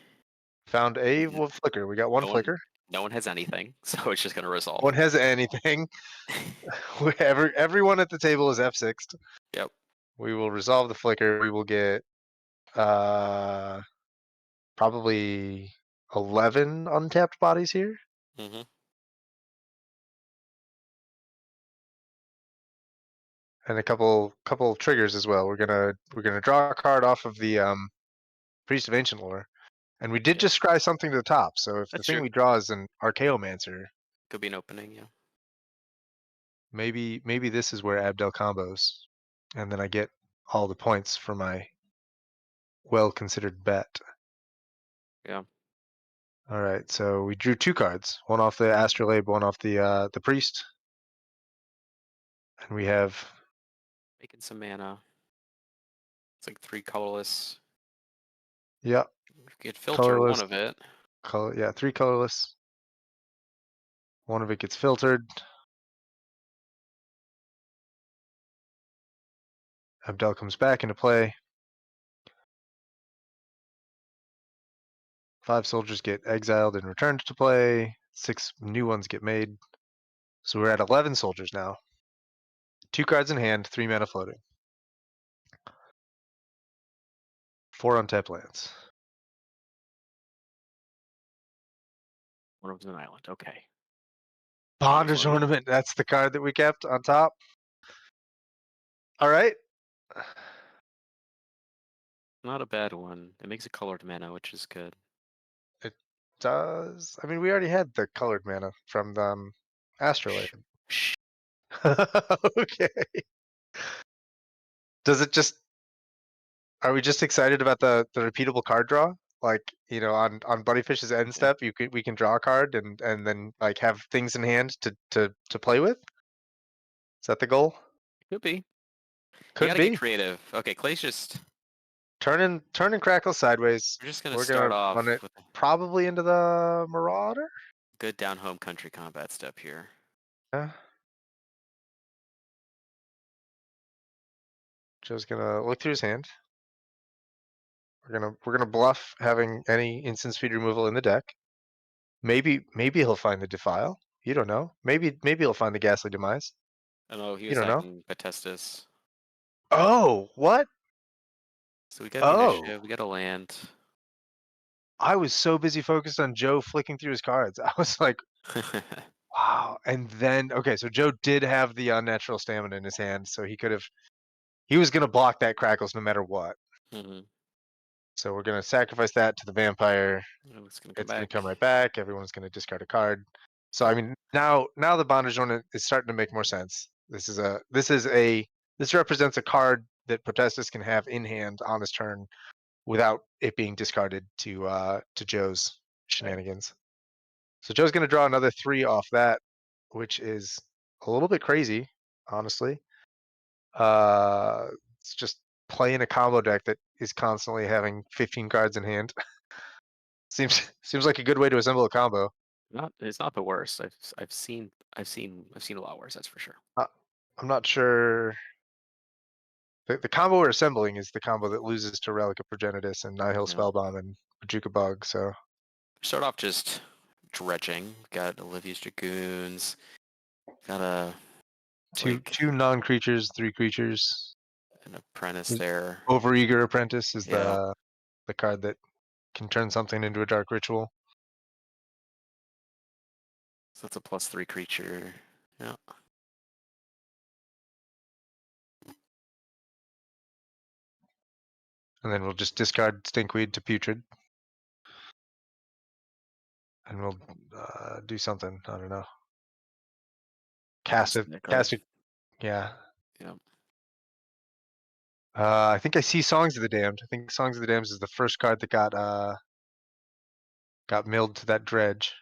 Found a N- flicker. We got one No one, flicker. no one has anything, so it's just gonna resolve. One has anything. Everyone at the table is F6'd. Yep. We will resolve the flicker. We will get uh probably 11 untapped bodies here. Mm-hmm. And a couple of triggers as well. We're gonna draw a card off of the Priest of Ancient Lore. And we did Yeah, just scry something to the top, so if the that's thing true. we draw is an Archaeomancer, Could be an opening. Yeah. maybe this is where Abdel combos. And then I get all the points for my well considered bet. Yeah. Alright, so we drew two cards. One off the Astrolabe, one off the Priest. And we have Making some mana. It's like 3 colorless. yeah, Could filter one colorless, of it. yeah, three colorless. One of it gets filtered. Abdel comes back into play. 5 soldiers get exiled and returned to play. 6 new ones get made. So we're at 11 soldiers now. 2 cards in hand, 3 mana floating. 4 untapped lands. One of them is an island. Okay. Bondage Bondage Ornament, that's the card that we kept on top. All right. Not a bad one. It makes a colored mana, which is good. It does. I mean, we already had the colored mana from the Astrolabe. Shh. Shh. Okay. Does it just Are we just excited about the repeatable card draw? Like, on Buddyfish's end Yeah. step, we can draw a card and then like have things in hand to play with? Is that the goal? Could be. You Could gotta get be. creative. Okay, Clay's just. Turn and Crackle sideways. We're just gonna We're start gonna run off it with a probably into the Marauder. good down home country combat step here. Yeah. Joe's gonna look through his hand. We're gonna bluff having any instant speed removal in the deck. Maybe he'll find the Defile. You don't know. Maybe he'll find the Ghastly Demise. I know he You was don't know. attacking Batestus. Oh, what? So we got the Oh, initiative, we got a land. I was so busy focused on Joe flicking through his cards. I was like, wow. And then, okay, so Joe did have the unnatural stamina in his hand, so he was gonna block that Crackles no matter what. hmm So we're gonna sacrifice that to the vampire. Oh, it's gonna come It's gonna back. come right back. Everyone's gonna discard a card. So I Yep. mean, now the bondage ornament is starting to make more sense. This represents a card that Protestus can have in hand on his turn without it being discarded to Joe's Right. shenanigans. So Joe's gonna draw another 3 off that, which is a little bit crazy, honestly. Uh, it's just playing a combo deck that is constantly having 15 cards in hand. Seems like a good way to assemble a combo. It's not the worst. I've seen a lot worse. That's for sure. Uh, I'm not sure. The combo we're assembling is the combo that loses to Relic of Progenitus and Nihil Yeah. Spellbomb and Bajuka Bug. So Start off just dredging. Got Olivia's Dragoons. Got a two like two non-creatures, 3 creatures. an apprentice there. Overeager Apprentice is Yeah. the card that can turn something into a dark ritual. So that's a +3 creature. Yeah. And then we'll just discard Stinkweed to Putrid. And we'll do something. I don't know. Cast it. That card. Cast it. Yeah. Yeah. I think I see Songs of the Damned. I think Songs of the Damned is the first card that got milled to that dredge.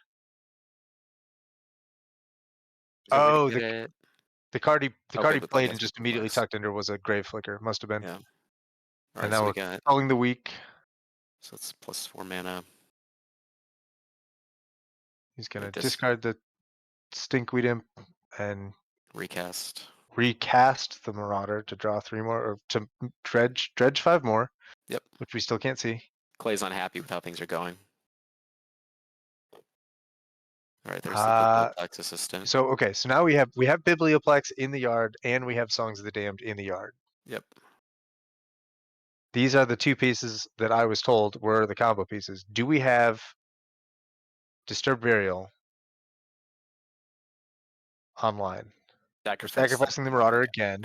Is there a way to Oh, get it? the Oh, card good he with played and yes, with just the immediately flex. tucked under was a Grave Flicker. Must have been. Yeah. All And right. So now we we're got. calling the weak. So it's +4 mana. He's Gonna gonna discard the Stinkweed Imp and recast. recast the Marauder to draw 3 more, or to dredge 5 more, Yep. which we still can't see. Clay's unhappy with how things are going. All right. There's the Uh, Biblioplex assistant. so now we have Biblioplex in the yard and we have Songs of the Damned in the yard. Yep. These are the 2 pieces that I was told were the combo pieces. Do we have Disturbed Burial online? We're Sacrifice. sacrificing the Marauder again.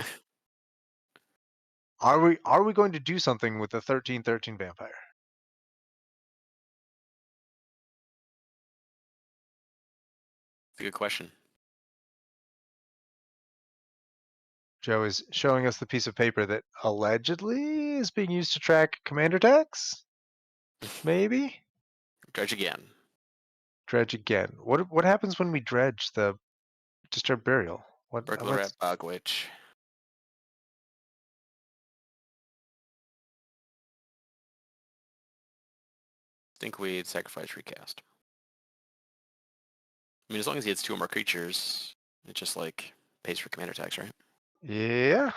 Are we going to do something with the 13/13 vampire? It's a good question. Joe is showing us the piece of paper that allegedly is being used to track commander decks. Maybe Dredge again. dredge again. What happens when we dredge the disturbed burial? Burglar Rat Bogwitch. Stinkweed, sacrifice, recast. I mean, as long as he hits 2 or more creatures, it just like pays for commander attacks, right? Yeah.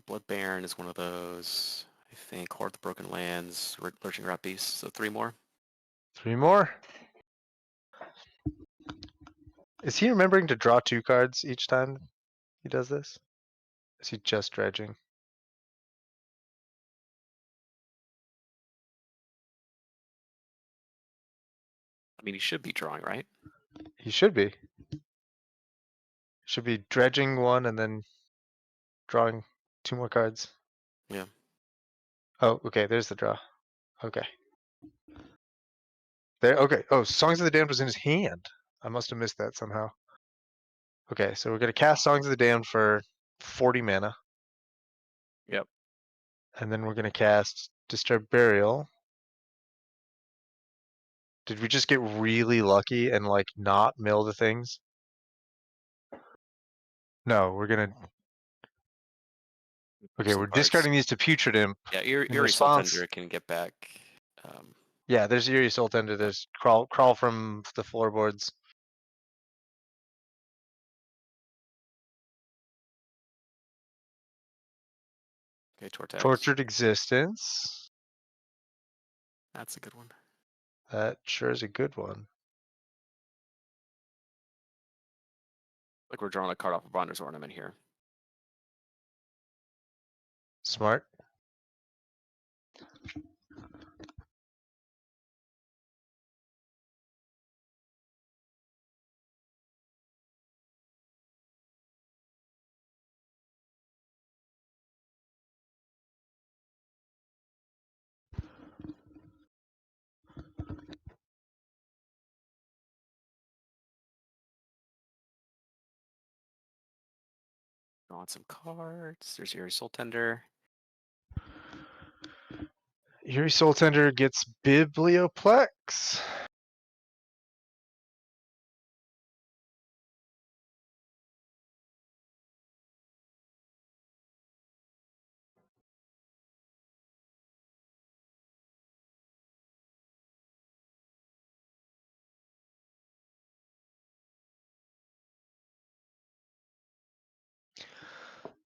Blood Baron is one of those. I think Horde of the Broken Lands, Lurching Rat Beast. So 3 more. 3 more. Is he remembering to draw 2 cards each time he does this? Is he just dredging? I mean, he should be drawing, right? He should be. Should be dredging 1 and then drawing 2 more cards. Yeah. Oh, okay, there's the draw. Okay. There, okay. Oh, Songs of the Damned was in his hand. I must have missed that somehow. Okay, so we're gonna cast Songs of the Damned for 40 mana, Yep. and then we're gonna cast Disturb Burial. Did we just get really lucky and like not mill the things? No, we're gonna. Push Okay, some we're cards. discarding these to Putrid Imp. Yeah, In Eerie Soul response, Tender can get back. Um, yeah, there's Eerie Soul Tender. yep. There's crawl from the floorboards. Okay, Tortex. Tortured Existence. That's a good one. That sure is a good one. Like we're drawing a card off of Bonder's Ornament here. Smart. Drawing some cards. There's Eerie Soul Tender. Eerie Soul Tender gets Biblioplex.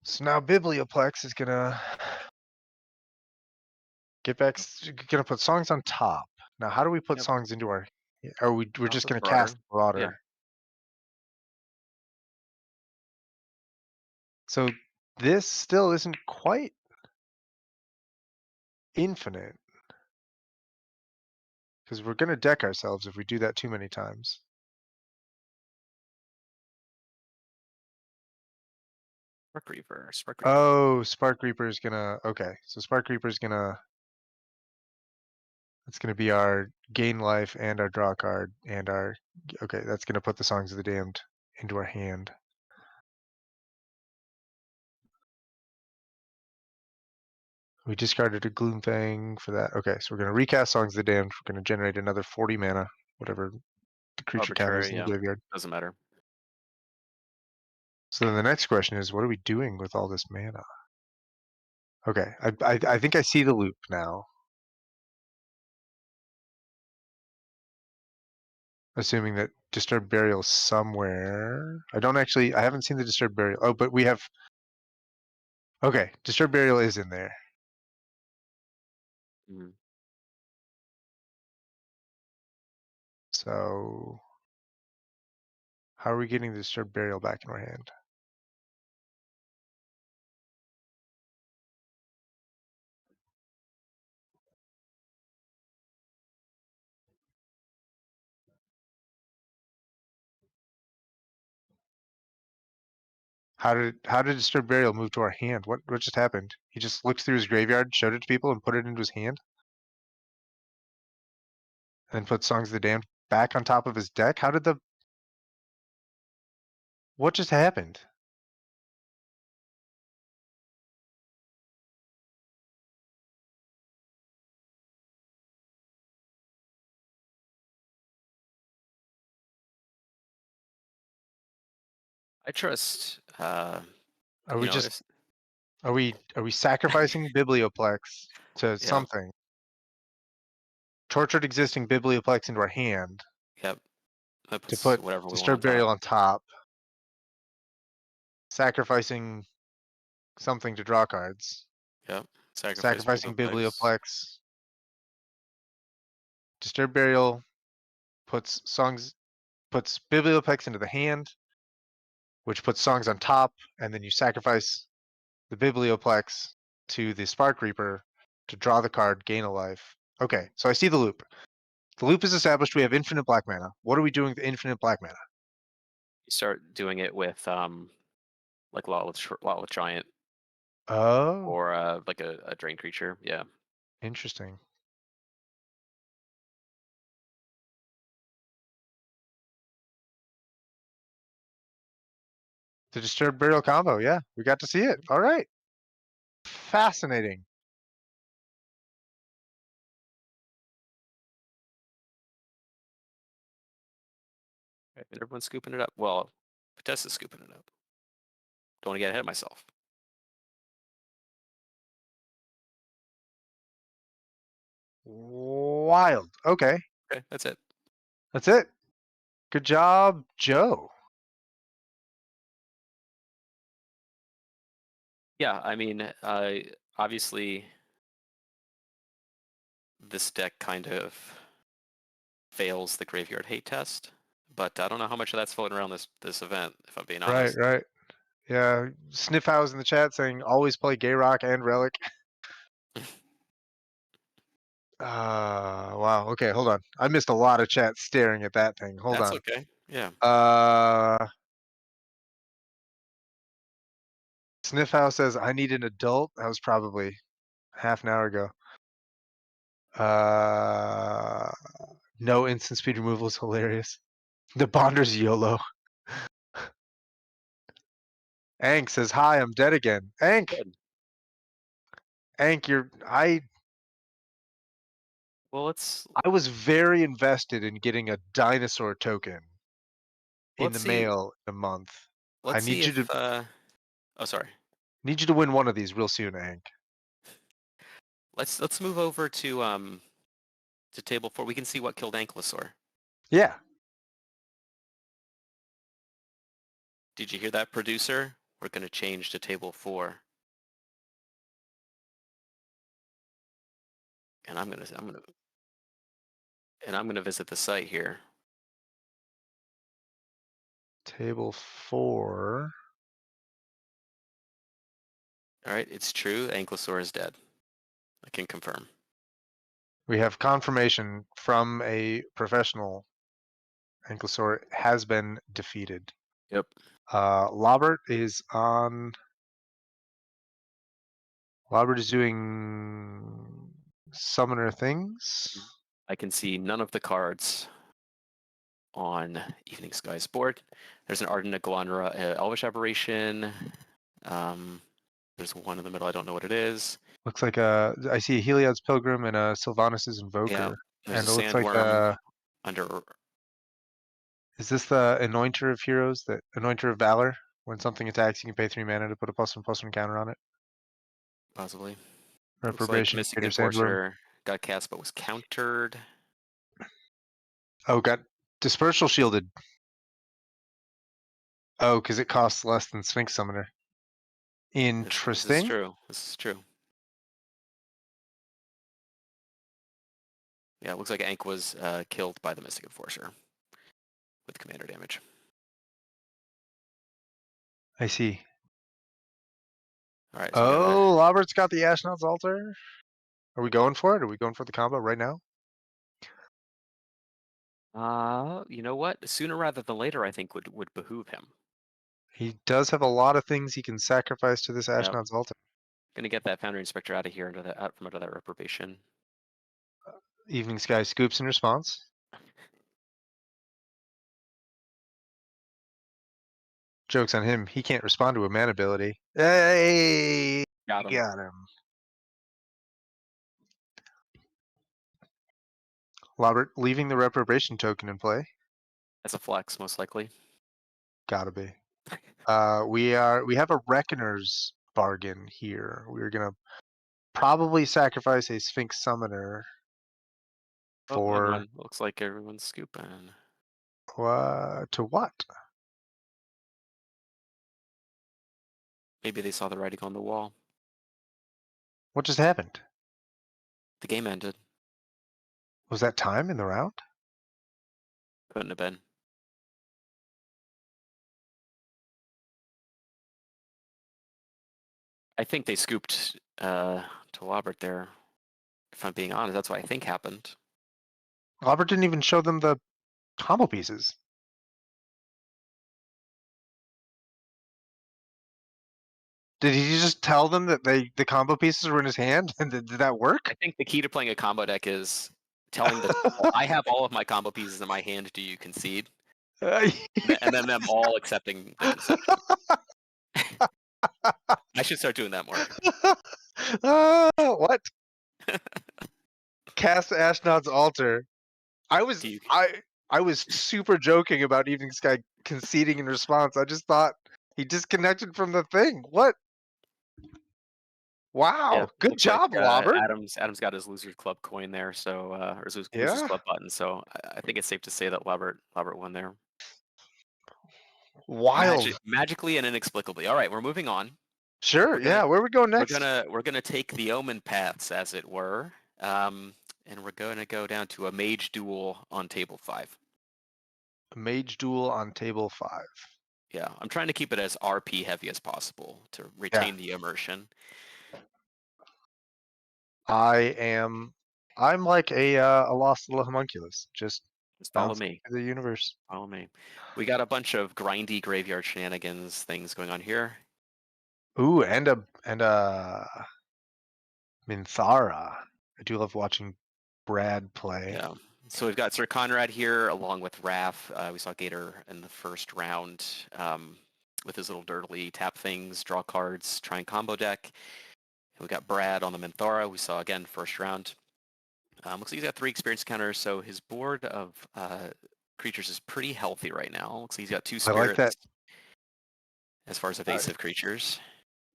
So now Biblioplex is gonna get back, gonna put songs on top. Now, how do we put Yep. songs into our? Are we're just Also gonna Broader. cast Yeah. broader? So this still isn't quite infinite because we're gonna deck ourselves if we do that too many times. Spark Reaver. Spark Reaver. Oh, Spark Reaper is gonna. Okay, so Spark Reaper is gonna. That's gonna be our gain life and our draw card and our. Okay, that's gonna put the Songs of the Damned into our hand. We discarded a Gloomfang for that. Okay, so we're gonna recast Songs of the Damned. We're gonna generate another 40 mana, whatever the creature count is Arbitrary. in the Yeah. graveyard. Doesn't matter. So then the next question is, what are we doing with all this mana? Okay, I think I see the loop now. Assuming that Disturbed Burial somewhere. I haven't seen the Disturbed Burial. Oh, but we have. Okay, Disturbed Burial is in there. Mhm. So how are we getting the Disturbed Burial back in our hand? How did Disturbed Burial move to our hand? What just happened? He just looked through his graveyard, showed it to people, and put it into his hand, and put Songs of the Damned back on top of his deck? What just happened? I trust. Are You we know, just if are we sacrificing Biblioplex to yeah, something? Tortured existing Biblioplex into our hand yep. That to puts put whatever we want on Disturbed top. Burial on top, sacrificing something to draw cards. Yep. Sacrifice Sacrificing Biblioplex. Biblioplex. Disturb Burial puts Biblioplex into the hand, which puts songs on top, and then you sacrifice the Biblioplex to the Spark Reaper to draw the card, gain a life. Okay, so I see the loop. The loop is established. We have infinite black mana. What are we doing with the infinite black mana? You start doing it with like Lawless Giant Oh, or like a drain creature. Yeah. interesting. The Disturbed Burial combo. Yeah, we got to see it. All right. Fascinating. Okay, and everyone's scooping it up. Well, Potesta's scooping it up. Don't want to get ahead of myself. Wild. Okay, Okay, that's it. that's it. Good job, Joe. Yeah, I mean, obviously this deck kind of fails the graveyard hate test, but I don't know how much of that's floating around this event, if I'm being Right, honest. right. Yeah, Sniff House in the chat saying always play Gay Rock and Relic. Wow. Okay, hold on. I missed a lot of chat staring at that thing. Hold That's on. okay. Yeah. Uh, Sniff House says I need an adult. That was probably half an hour ago. Uh, no instant speed removal is hilarious. The Bonder's YOLO. Ank says hi. I'm dead again. Ank, Good. Ank, Well, let's I was very invested in getting a dinosaur token in let's the see mail in a month. I let's see if oh sorry. need you to win one of these real soon, Hank. Let's move over to table 4. We can see what killed Ankylosaur. Yeah. Did you hear that, producer? We're going to change to table 4. And I'm going to visit the site here. Table 4. All right, it's true. Ankylosaur is dead. I can confirm. We have confirmation from a professional. Ankylosaur has been defeated. Yep. Lobert is on. Lobert is doing summoner things. I can see none of the cards on Evening Sky's board. There's an Ardent Gallandra Elvish Aberration. Um, there's one in the middle. I don't know what it is. Looks like I see a Heliod's Pilgrim and a Sylvanas' Yeah. Invoker. There's a And it looks like Sandworm under. is this the Anointer of Heroes, the Anointer of Valor? When something attacks, you can pay 3 mana to put a +1/+1 counter on it. Possibly. Looks like Reprobation, Mystic Crater Sandworm. Enforcer got cast but was countered. Oh, got Dispersal shielded. Oh, because it costs less than Sphinx Summoner. This is Interesting. true. This is true. Yeah, it looks like Ank was killed by the Mystic Enforcer with commander damage. I see. All right, so we got our. Oh, Robert's got the Ashnod's Altar. Are we going for it? Are we going for the combo right now? You know what? Sooner rather than later, I think would behoove him. He does have a lot of things he can sacrifice to this Yep. Ashnod's Altar. Gonna get that Foundry Inspector out of here, out from under that reprobation. Evening Sky scoops in response. Joke's on him. He can't respond to a man ability. Hey, Got him. got him. Robert leaving the reprobation token in play. That's a flex, most likely. Gotta be. We have a Reckoner's bargain here. We're gonna probably sacrifice a Sphinx Summoner Oh, never for mind. Looks like everyone's scooping. to what? Maybe they saw the writing on the wall. What just happened? The game ended. Was that time in the round? Couldn't have been. I think they scooped to Robert there. If I'm being honest, that's what I think happened. Robert didn't even show them the combo pieces. Did he just tell them that the combo pieces were in his hand? And did that I work? think the key to playing a combo deck is telling the table, "I have all of my combo pieces in my hand. Do you concede?" Uh, And then them all accepting the concession. I should start doing that more. what? Cast Ashnod's altar. I was Do you? I I was super joking about Evening Sky conceding in response. I just thought he disconnected from the thing. What? Yeah, Wow. Good looks like job, Robert. Adam's got his Losers Club coin there, so or his Losers Yeah. Club button. So I think it's safe to say that Robert won there. Wild. Magically and inexplicably. All right, we're moving on. Sure. We're gonna Yeah. Where we go we're next? gonna we're gonna take the Omen paths, as it were, and we're gonna go down to a Mage duel on table 5. Mage duel on table 5. Yeah, I'm trying to keep it as RP heavy as possible to Yeah. retain the immersion. I am. I'm like a lost little homunculus, just Just follow bouncing me. through the universe. Follow me. We got a bunch of grindy graveyard shenanigans things going on here. Ooh, and a Minthara. I do love watching Brad play. Yeah. So we've got Sir Conrad here along with Raph. We saw Gator in the first round with his little dirtly tap things, draw cards, try and combo deck. And we got Brad on the Minthara. We saw again first round. Looks like he's got 3 experience counters, so his board of creatures is pretty healthy right now. Looks like he's got 2 I like that. spirits as far as I, evasive creatures.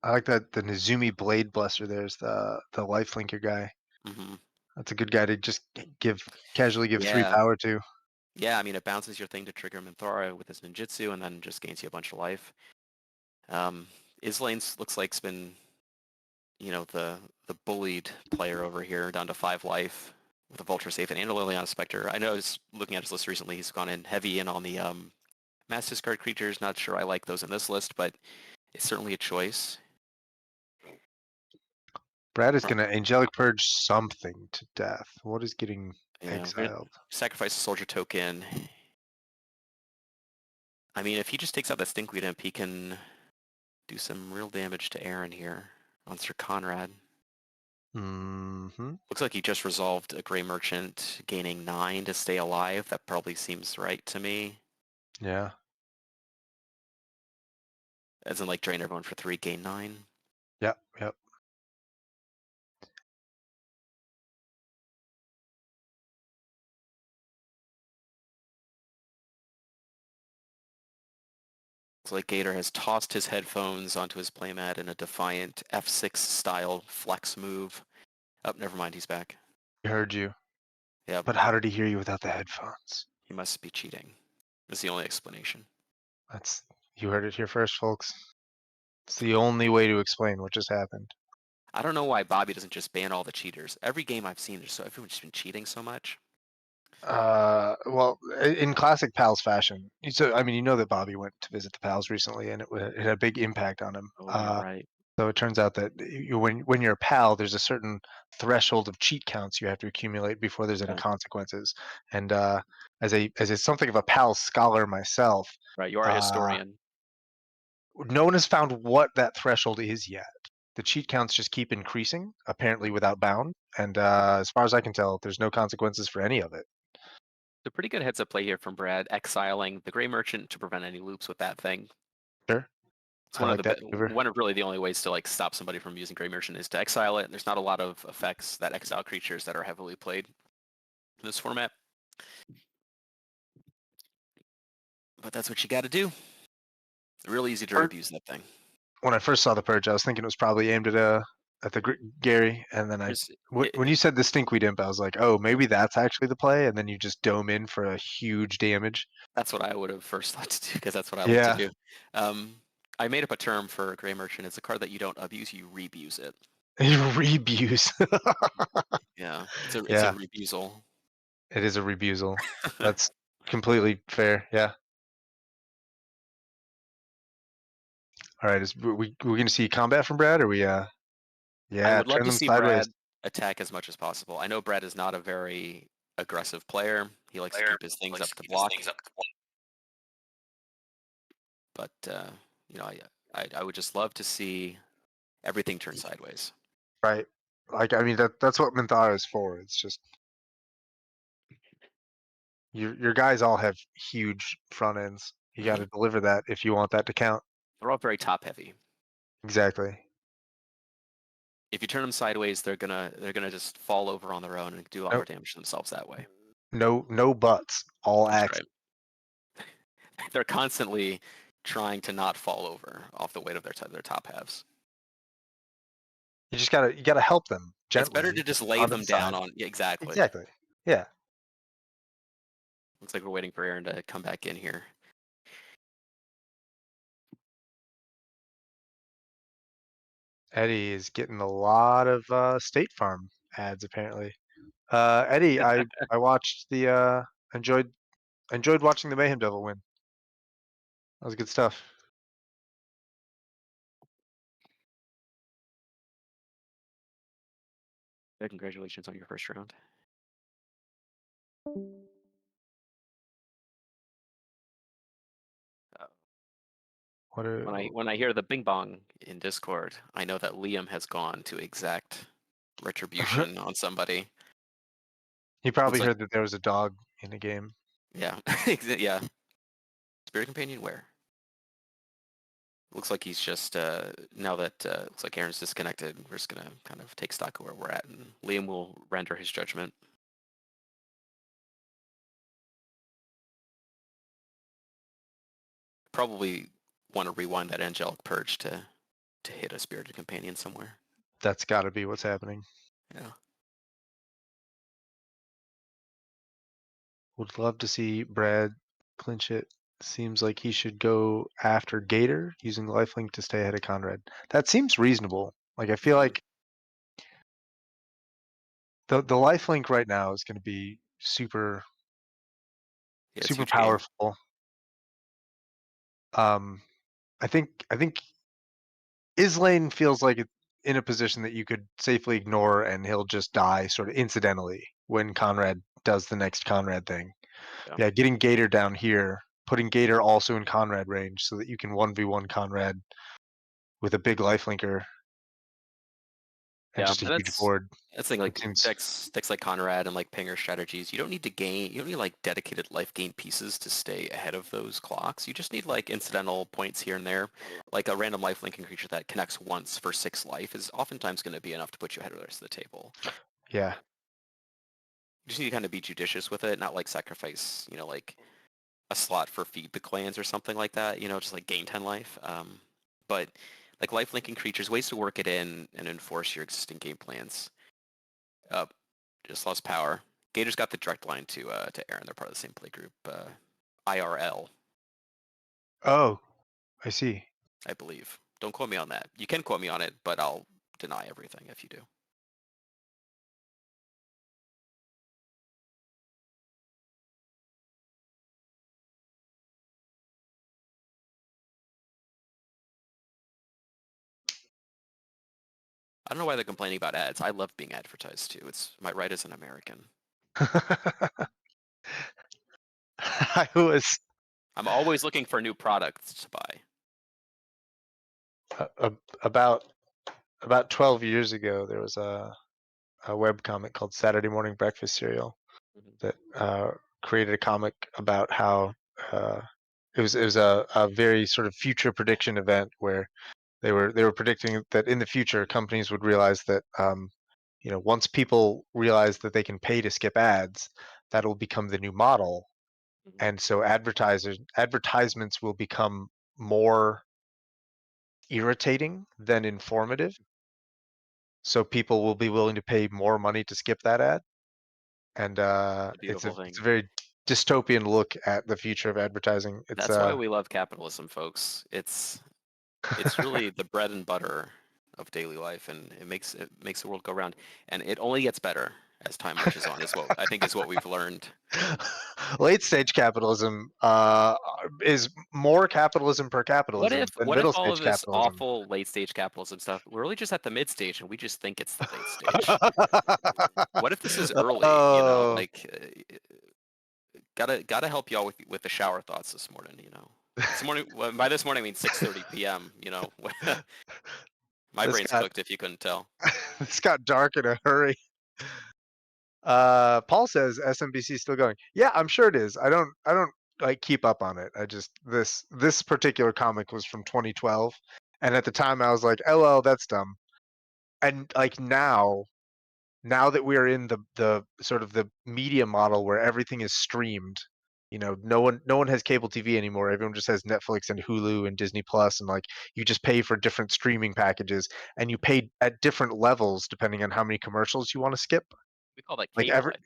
I like that the Nezumi Blade Blesser there's the lifelinker guy. Hmm. That's a good guy to just give casually give 3 Yeah. power to. Yeah, I mean, it bounces your thing to trigger Minthara with his ninjutsu and then just gains you a bunch of life. Um, Islane's looks like's been, the bullied player over here, down to 5 life with a Vulture Safe and a Liliana Spectre. I know I was looking at his list recently. He's gone in heavy in on the mass discard creatures. Not sure I like those in this list, but it's certainly a choice. Brad is Uh, gonna angelic purge something to death. What is getting Yeah, we're gonna exiled? sacrifice a soldier token. I mean, if he just takes out that Stinkweed Imp, he can do some real damage to Aaron here on Sir Conrad. Mm-hmm. Looks like he just resolved a Gray Merchant, gaining 9 to stay alive. That probably seems right to me. Yeah. As in, like, drain everyone for 3, gain 9. Yep. Yep. Looks like Gator has tossed his headphones onto his playmat in a defiant F6 style flex move. Oh, never mind, he's back. He heard you. Yep, But how did he hear you without the headphones? he must be cheating. That's the only explanation. That's you heard it here first, folks. It's the only way to explain what just happened. I don't know why Bobby doesn't just ban all the cheaters. Every game I've seen, everyone's just been cheating so much. Well, in classic Pals fashion. So, I mean, you know that Bobby went to visit the Pals recently, and it had a big impact on him. Oh, you're right. So it turns out that when you're a pal, there's a certain threshold of cheat counts you have to accumulate before there's any Yeah, consequences. And as a something of a pal scholar myself, right. You are a uh, historian. no one has found what that threshold is yet. The cheat counts just keep increasing, apparently without bound. And as far as I can tell, there's no consequences for any of it. A pretty good heads up play here from Brad, exiling the Gray Merchant to prevent any loops with that thing. Sure, It's I one of like the that maneuver. one of really the only ways to like stop somebody from using Gray Merchant is to exile it. There's not a lot of effects that exile creatures that are heavily played in this format, but that's what you got to do. Real easy to abuse that thing. When I first saw the purge, I was thinking it was probably aimed at the Gary, and then There's, when you said the stinkweed imp, I was like, oh, maybe that's actually the play, and then you just dome in for a huge damage. that's what I would have first thought to do because that's what I like to Yeah, do. Um, I made up a term for gray merchant. It's a card that you don't abuse, you rebuse it. Rebuse. Yeah, it's a Yeah, rebusal. it is a rebusal. That's completely fair. Yeah. All right. Is we gonna see combat from Brad? Or we I yeah, would love turn to them see sideways. Brad attack as much as possible. I know Brad is not a very aggressive player. He likes to keep his things up to block, but you know, I would just love to see everything turn sideways. Right. Like I mean that's what Minthara is for. It's just your guys all have huge front ends. You got Hmm. to deliver that if you want that to count. They're all very top heavy. Exactly. If you turn them sideways, they're gonna just fall over on their own and do a lot No, more damage to themselves that way. no buts. All That's acts. right. They're constantly trying to not fall over off the weight of their top halves. You gotta help them It's better to gently just lay onto the them down side. on. Yeah, exactly. Exactly. Yeah. Looks like we're waiting for Aaron to come back in here. Eddie is getting a lot of State Farm ads apparently. Eddie, I watched the enjoyed enjoyed watching the Mayhem Devil win. That was good stuff. Congratulations on your first round. Uh, What a, when I hear the bing bong in Discord, I know that Liam has gone to exact retribution on somebody. he Looks probably like heard that there was a dog in the game. yeah, yeah. Spirit companion where? Looks like he's just now that looks like Aaron's disconnected. We're just gonna kind of take stock of where we're at, and Liam will render his judgment. Probably want to rewind that angelic purge to hit a spirited companion somewhere. That's got to be what's happening. Yeah. Would love to see Brad clinch it. Seems like he should go after Gator using lifelink to stay ahead of Conrad. That seems reasonable. Like I feel Hmm. like the lifelink right now is going to be Yeah, it's super huge game. powerful. Um, I think Islane feels like in a position that you could safely ignore and he'll just die sort of incidentally when Conrad does the next Conrad thing. Yeah. Yeah, getting Gator down here, putting Gator also in Conrad range so that you can 1v1 Conrad with a big lifelinker and Yeah, just a and huge board. that's the thing. It Like seems decks like Conrad and like Pinger strategies, you don't need to gain. You don't need like dedicated life gain pieces to stay ahead of those clocks. You just need like incidental points here and there. Like a random life linking creature that connects once for 6 life is oftentimes going to be enough to put you ahead of the rest of the table. yeah. You just need to kind of be judicious with it, not like sacrifice, like a slot for feed the clans or something like that. Just like gain 10 life. But like life linking creatures, ways to work it in and enforce your existing game plans. Uh, just lost power. Gator's got the direct line to Aaron. They're part of the same play group. IRL, Oh, I see. I believe. Don't quote me on that. You can quote me on it, but I'll deny everything if you do. I don't know why they're complaining about ads. I love being advertised too. It's my right as an American. I was I'm always looking for new products to buy. about 12 years ago there was a web comic called Saturday Morning Breakfast Cereal Mhm. that created a comic about how uh, it was a very sort of future prediction event where they were predicting that in the future companies would realize that once people realize that they can pay to skip ads, that'll become the new model, Mhm. and so advertisements will become more irritating than informative. So people will be willing to pay more money to skip that ad, and A it's beautiful a thing. very dystopian look at the future of advertising. It's That's why we love capitalism, folks. It's really the bread and butter of daily life, and it makes the world go round. And it only gets better as time marches on, is what we've learned. Late stage capitalism is more capitalism per What if capitalism than what if middle all stage of this capitalism. awful late stage capitalism stuff, we're really just at the mid stage and we just think it's the late stage? What if this is early? Oh, Gotta help y'all with the shower thoughts this morning. This morning, well, by this morning I mean 6:30 p.m. My this brain's got cooked if you couldn't tell. this got dark in a hurry. Paul says SMBC is still going. Yeah, I'm sure it is. I don't like keep up on it. I just this particular comic was from 2012, and at the time I was like, "LL, that's dumb." And like now that we're in the sort of the media model where everything is streamed, no one has cable TV anymore. Everyone just has Netflix and Hulu and Disney Plus, and like you just pay for different streaming packages, and you pay at different levels depending on how many commercials you want to skip. We call that Like cable, every I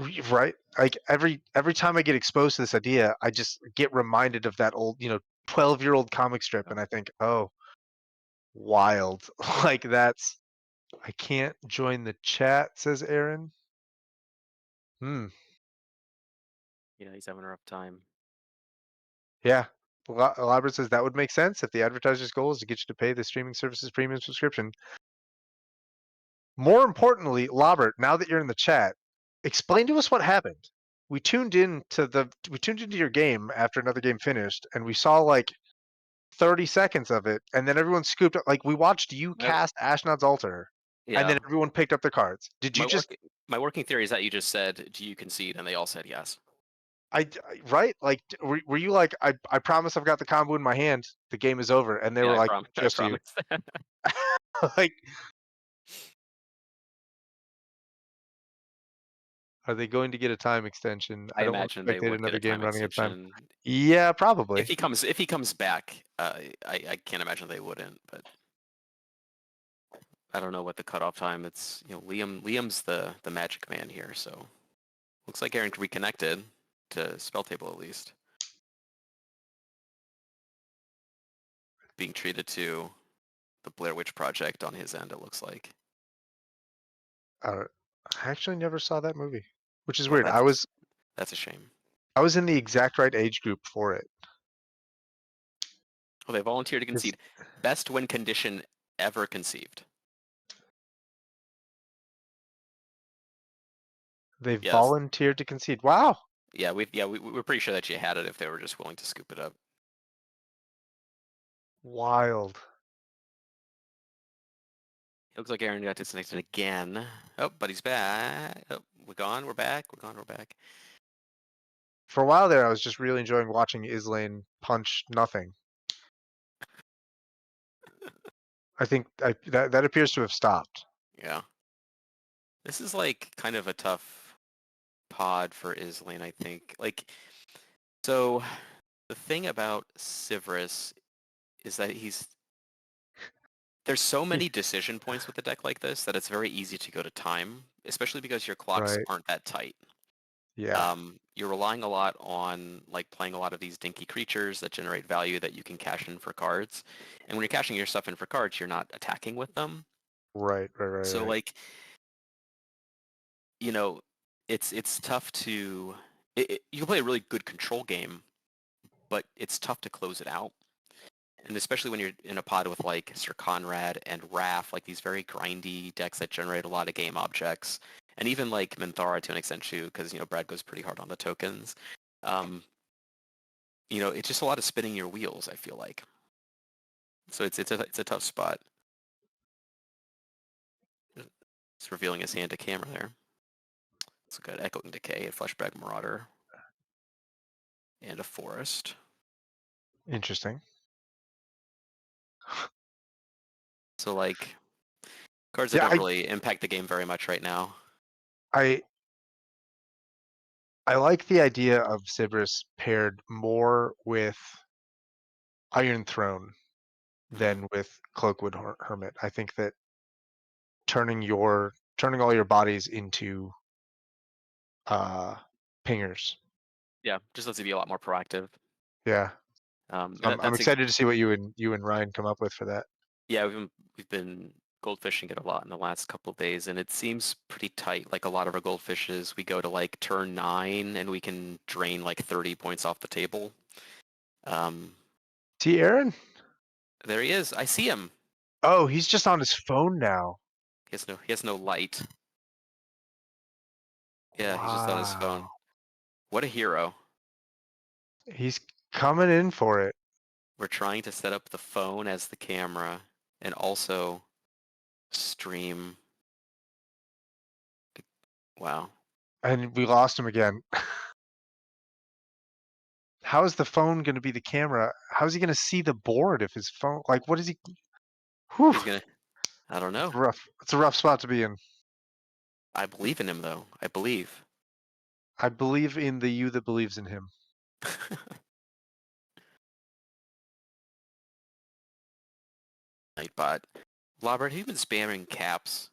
think. right, like every time I get exposed to this idea, I just get reminded of that old 12-year-old comic strip, Yeah. and I think, oh, wild. Like that's I can't join the chat, says Aaron. Hmm. Yeah, he's having a rough time. Yeah. Labert says that would make sense if the advertiser's goal is to get you to pay the streaming services premium subscription. More importantly, Labert, now that you're in the chat, explain to us what happened. We tuned into your game after another game finished, and we saw like 30 seconds of it, and then everyone scooped up. Like we watched you My, cast Ashnod's altar, and yeah. then everyone picked up their cards. Did My you just work my working theory is that you just said, "Do you concede?" and they all said yes. right? Like were you like I promise I've got the combo in my hand. The game is over, and they Yeah, were like I just you. promise. Like are they going to get a time extension? I I don't imagine they spectate would get another a game time running at a time. extension. Yeah, If probably. he comes back, I can't imagine they wouldn't. But I don't know what the cutoff time. It's Liam's the magic man here, so looks like Aaron reconnected to Spell Table at least, being treated to the Blair Witch Project on his end. It looks like. Uh, I actually never saw that movie, which is Well, weird. that's a shame. I was in the exact right age group for it. Well, they volunteered to 'Cause concede. Best win condition ever conceived. they Yes. volunteered to concede. Wow, We're pretty sure that you had it if they were just willing to scoop it up. wild. It looks like Aaron got disconnected again. Oh, but he's back. Oh, we're gone. We're back. We're gone. We're back. For a while there, I was just really enjoying watching Islane punch nothing. I think that appears to have stopped. Yeah. This is like kind of a tough pod for Islane, I think. So the thing about Sivris is that there's so many decision points with a deck like this that it's very easy to go to time, especially because your clocks Right. aren't that tight. Yeah. You're relying a lot on like playing a lot of these dinky creatures that generate value that you can cash in for cards. And when you're cashing your stuff in for cards, you're not attacking with them. Right. Right. Right. So Right. like, you know, it's tough to you can play a really good control game, but it's tough to close it out. And especially when you're in a pod with like Sir Conrad and Raph, like these very grindy decks that generate a lot of game objects, and even like Minthara to an extent too, because Brad goes pretty hard on the tokens. Um, it's just a lot of spinning your wheels, I feel like. So it's a tough spot. It's revealing his hand to camera there. It's got Echoing Decay, a Fleshback Marauder, and a Forest. Interesting. So like cards that Yeah. don't really impact the game very much right now. I I like the idea of Sibris paired more with Iron Throne Hmm. than with Cloakwood Hermit. I think that turning all your bodies into uh pingers. Yeah, just lets you be a lot more proactive. Yeah. And I'm that's excited to see what you and Ryan come up with for that. yeah, we've been goldfishing it a lot in the last couple of days, and it seems pretty tight. Like a lot of our goldfishes, we go to like turn 9, and we can drain like 30 points off the table. Um, See, Aaron? there he is. I see him. Oh, he's just on his phone now. He has no light. Yeah, he's just on his phone. Wow. What a hero. He's coming in for it. We're trying to set up the phone as the camera and also stream. Wow. And we lost him again. How is the phone going to be the camera? How is he going to see the board if his phone, like, what is he? Whew, He's gonna, I don't it's know. rough. It's a rough spot to be in. I believe in him though. I believe. I believe in the you that believes in him. Nightbot. Robert, he's been spamming caps.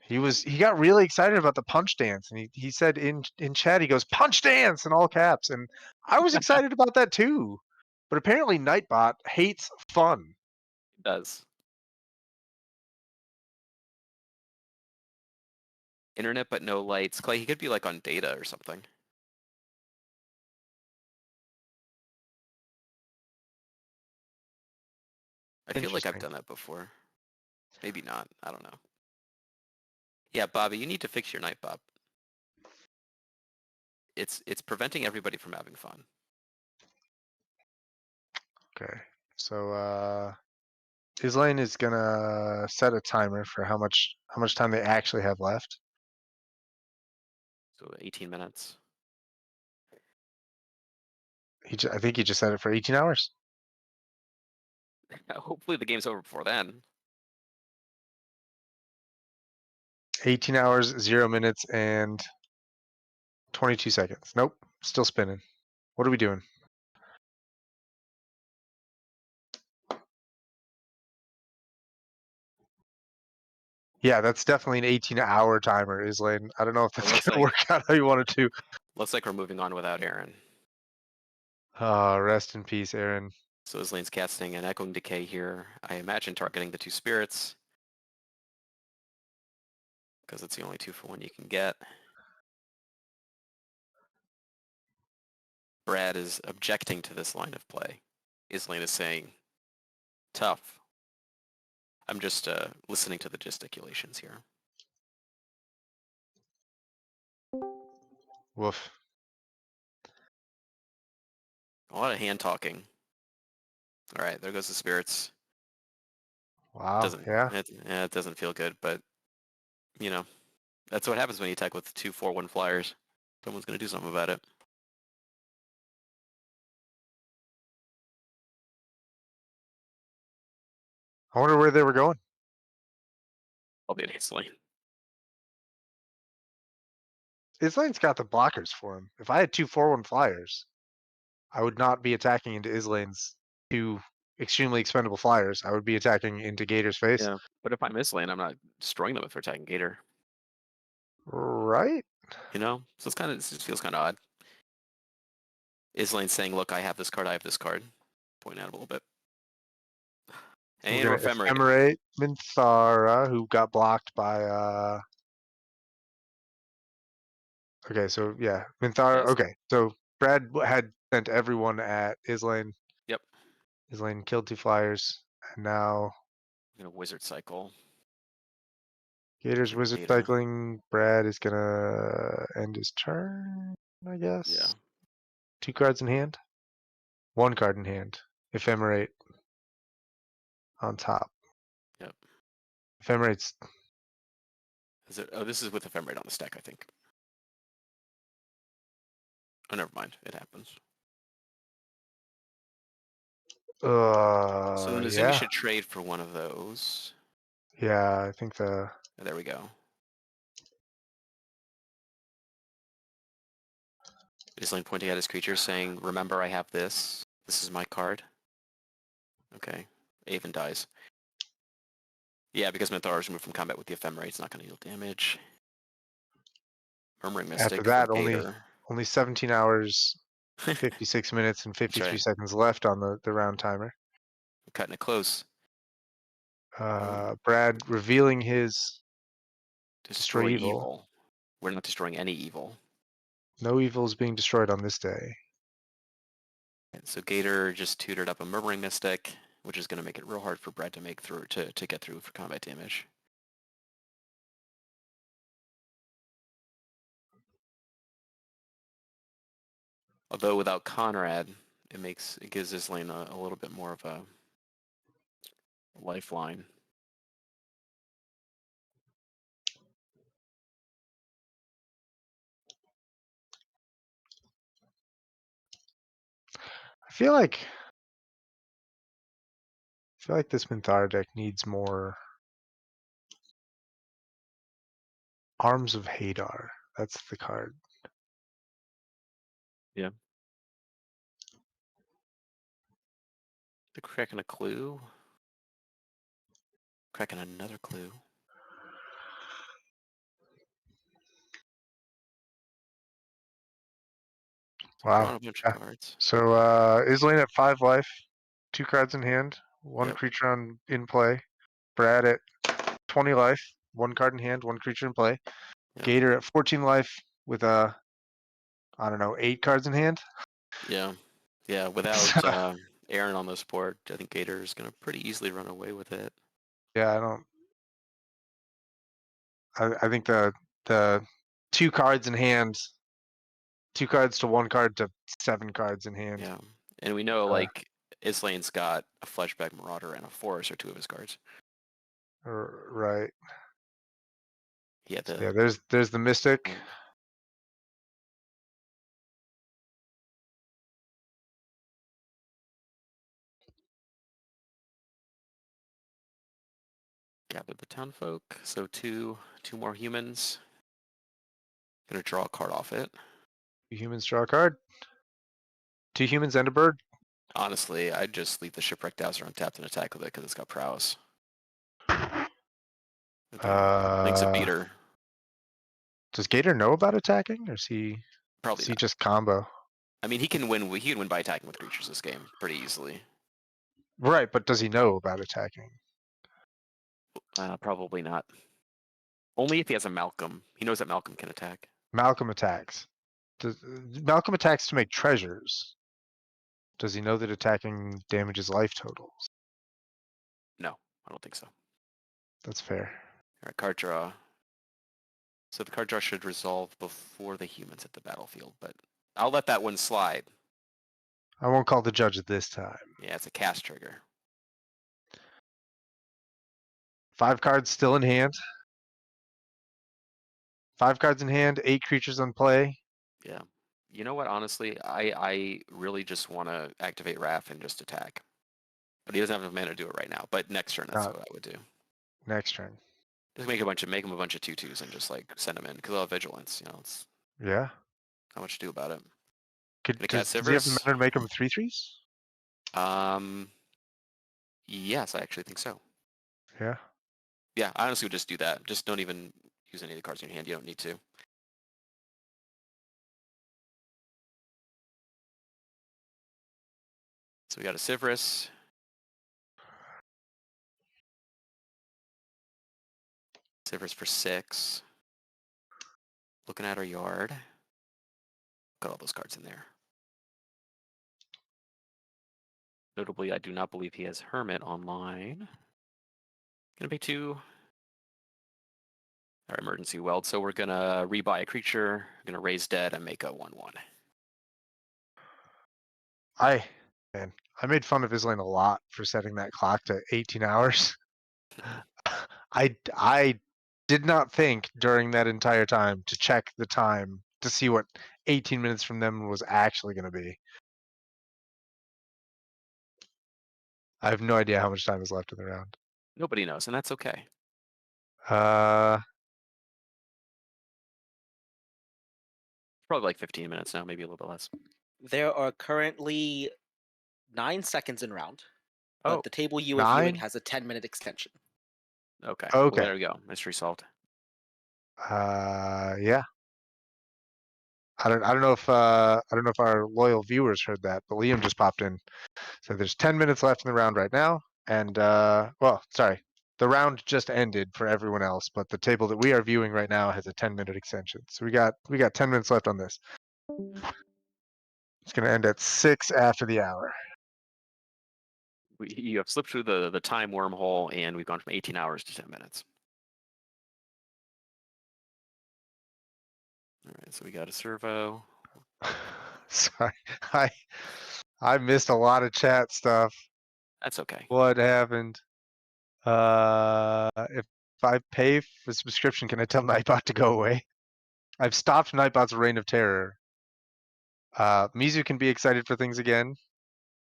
He got really excited about the punch dance, and he said in chat, he goes, punch dance in all caps. And I was excited about that too. But apparently Nightbot hates fun. He does. Internet but no lights. Clay, he could be like on data or something. I feel like I've Interesting. done that before. Maybe not. I don't know. Yeah, Bobby, you need to fix your Nightbot. It's preventing everybody from having fun. Okay. So Islane is gonna set a timer for how much time they actually have left. So 18 minutes. I think he just set it for 18 hours. Hopefully the game's over before then. 18 hours, 0 minutes, and 22 seconds. Nope, still spinning. What are we doing? Yeah, that's definitely an 18-hour timer, Islane. I don't know if It that's looks gonna like work out how you want it to. we're moving on without Aaron. Rest in peace, Aaron. So Islane's casting an Echoing Decay here. I imagine targeting the 2 spirits. Because it's the only 2-for-1 you can get. Brad is objecting to this line of play. Islane is saying, tough. I'm just listening to the gesticulations here. Woof. A lot of hand talking. All right, there goes the spirits. Wow. Doesn't Yeah. it doesn't feel good, but you know that's what happens when you attack with 2/4/1 flyers. Someone's gonna do something about it. I wonder where they were going. I'll be an Islane. Islane's got the blockers for him. If I had 2/4/1 flyers, I would not be attacking into Islane's two extremely expendable flyers. I would be attacking into Gator's face. Yeah, but if I'm Islane, I'm not destroying them if they're attacking Gator. Right? So it just feels kind of odd. Islane's saying, "Look, I have this card. I have this card." Point out a little bit. We're And we're gonna ephemerate. ephemerate Minthara, who got blocked by okay, so yeah, Minthara. Yes. Okay, so Brad had sent everyone at Islane. Yep. Islane killed 2 flyers, and now I'm gonna wizard cycle. Gator's Get wizard Gator. cycling. Brad is gonna end his turn, I Yeah. guess. 2 cards in hand. 1 card in hand. Ephemerate on top. Yep. Ephemerate's Is it? Oh, this is with ephemerate on the stack, I think. Oh, never mind. It happens. So then Azumi yeah. should trade for one of those. Yeah, I think the Oh, there we go. Islane pointing at his creature saying, remember I have this. This is my card. Okay. Avon dies. Yeah, because Minthara is removed from combat with the ephemerate, it's not going to deal damage. Murmuring after Mystic for that only Gator. only 17 hours That's 56 minutes and 53 right. seconds left on the round timer. Cutting it close. Oh, Brad revealing his destroy destroy evil. evil. We're not destroying any evil. No evil is being destroyed on this day. And so Gator just tutored up a Murmuring Mystic, which is going to make it real hard for Brad to make through to get through for combat damage. Although without Conrad, it gives this lane a little bit more of a lifeline. I feel like this Minthara deck needs more Arms of Hadar. That's the card. Yeah. The cracking a clue. Cracking another clue. Wow. Drawing a bunch of Yeah. cards. So Islane at 5 life, 2 cards in hand, 1 Yep. creature in play. Brad at 20 life, 1 card in hand, 1 creature in play. Yep. Gator at 14 life with I don't know, 8 cards in hand. Yeah. Yeah. Without Aaron on this board, I think Gator is going to pretty easily run away with it. Yeah, I don't. I think the 2 cards in hand, 2 cards to 1 card to 7 cards in hand. Yeah. And we know, Uh, like, Islane's got a Fleshback Marauder and a Forest or 2 of his cards. right. He had So the... yeah, there's the Mystic. Yeah. Gather the Townfolk. So two more humans. Gonna draw a card off it. 2 humans draw a card. 2 humans and a bird. Honestly, I'd just leave the Shipwreck Dowser untapped and attack with it because it's got prowess. Thing's a Uh, beater. does Gator know about attacking, or is Probably he not. just combo? I mean, he can win. He can win by attacking with creatures this game pretty easily. Right, but does he know about attacking? Probably not. Only if he has a Malcolm. He knows that Malcolm can attack. Malcolm attacks. Malcolm attacks to make treasures. Does he know that attacking damages life totals? No, I don't think so. That's fair. All right, card draw. So the card draw should resolve before the humans hit the battlefield, but I'll let that one slide. I won't call the judge this time. Yeah, it's a cast trigger. 5 cards still in hand. 5 cards in hand, 8 creatures on play. Yeah. You know what? Honestly, I really just want to activate Raph and just attack. But he doesn't have enough mana to do it right now. But next turn, that's Not what I would do. next turn. Just make him a bunch of 2/2s and just like send him in because he'll have vigilance. You know, it's Yeah. not much to do about it. Could Gonna cast does he have the Sivris. mana to make them 3/3s? Um, yes, I actually think so. Yeah. Yeah, I honestly would just do that. Just don't even use any of the cards in your hand. You don't need to. So we got a Sivris. Sivris for 6. Looking at our yard. Got all those cards in there. Notably, I do not believe he has Hermit online. Gonna pay 2. Our emergency weld. So we're gonna rebuy a creature, gonna raise dead and make a 1/1. I man, I made fun of Islane a lot for setting that clock to 18 hours. I did not think during that entire time to check the time to see what 18 minutes from them was actually going to be. I have no idea how much time is left in the round. Nobody knows, and that's okay. Uh, Probably like 15 minutes now, maybe a little bit less. There are currently 9 seconds in round, Oh, but the table you are viewing 9? has a 10-minute extension. okay. Well, Okay. there we go. Mystery solved. Yeah. I don't know if our loyal viewers heard that, but Liam just popped in. So there's 10 minutes left in the round right now, and well, sorry, the round just ended for everyone else, but the table that we are viewing right now has a 10-minute extension. So we got 10 minutes left on this. It's going to end at 6 after the hour. You have slipped through the time wormhole, and we've gone from 18 hours to 10 minutes. All right, so we got a servo. Sorry, I missed a lot of chat stuff. That's okay. What happened? If I pay for subscription, can I tell Nightbot to go away? I've stopped Nightbot's reign of terror. Mizu can be excited for things again,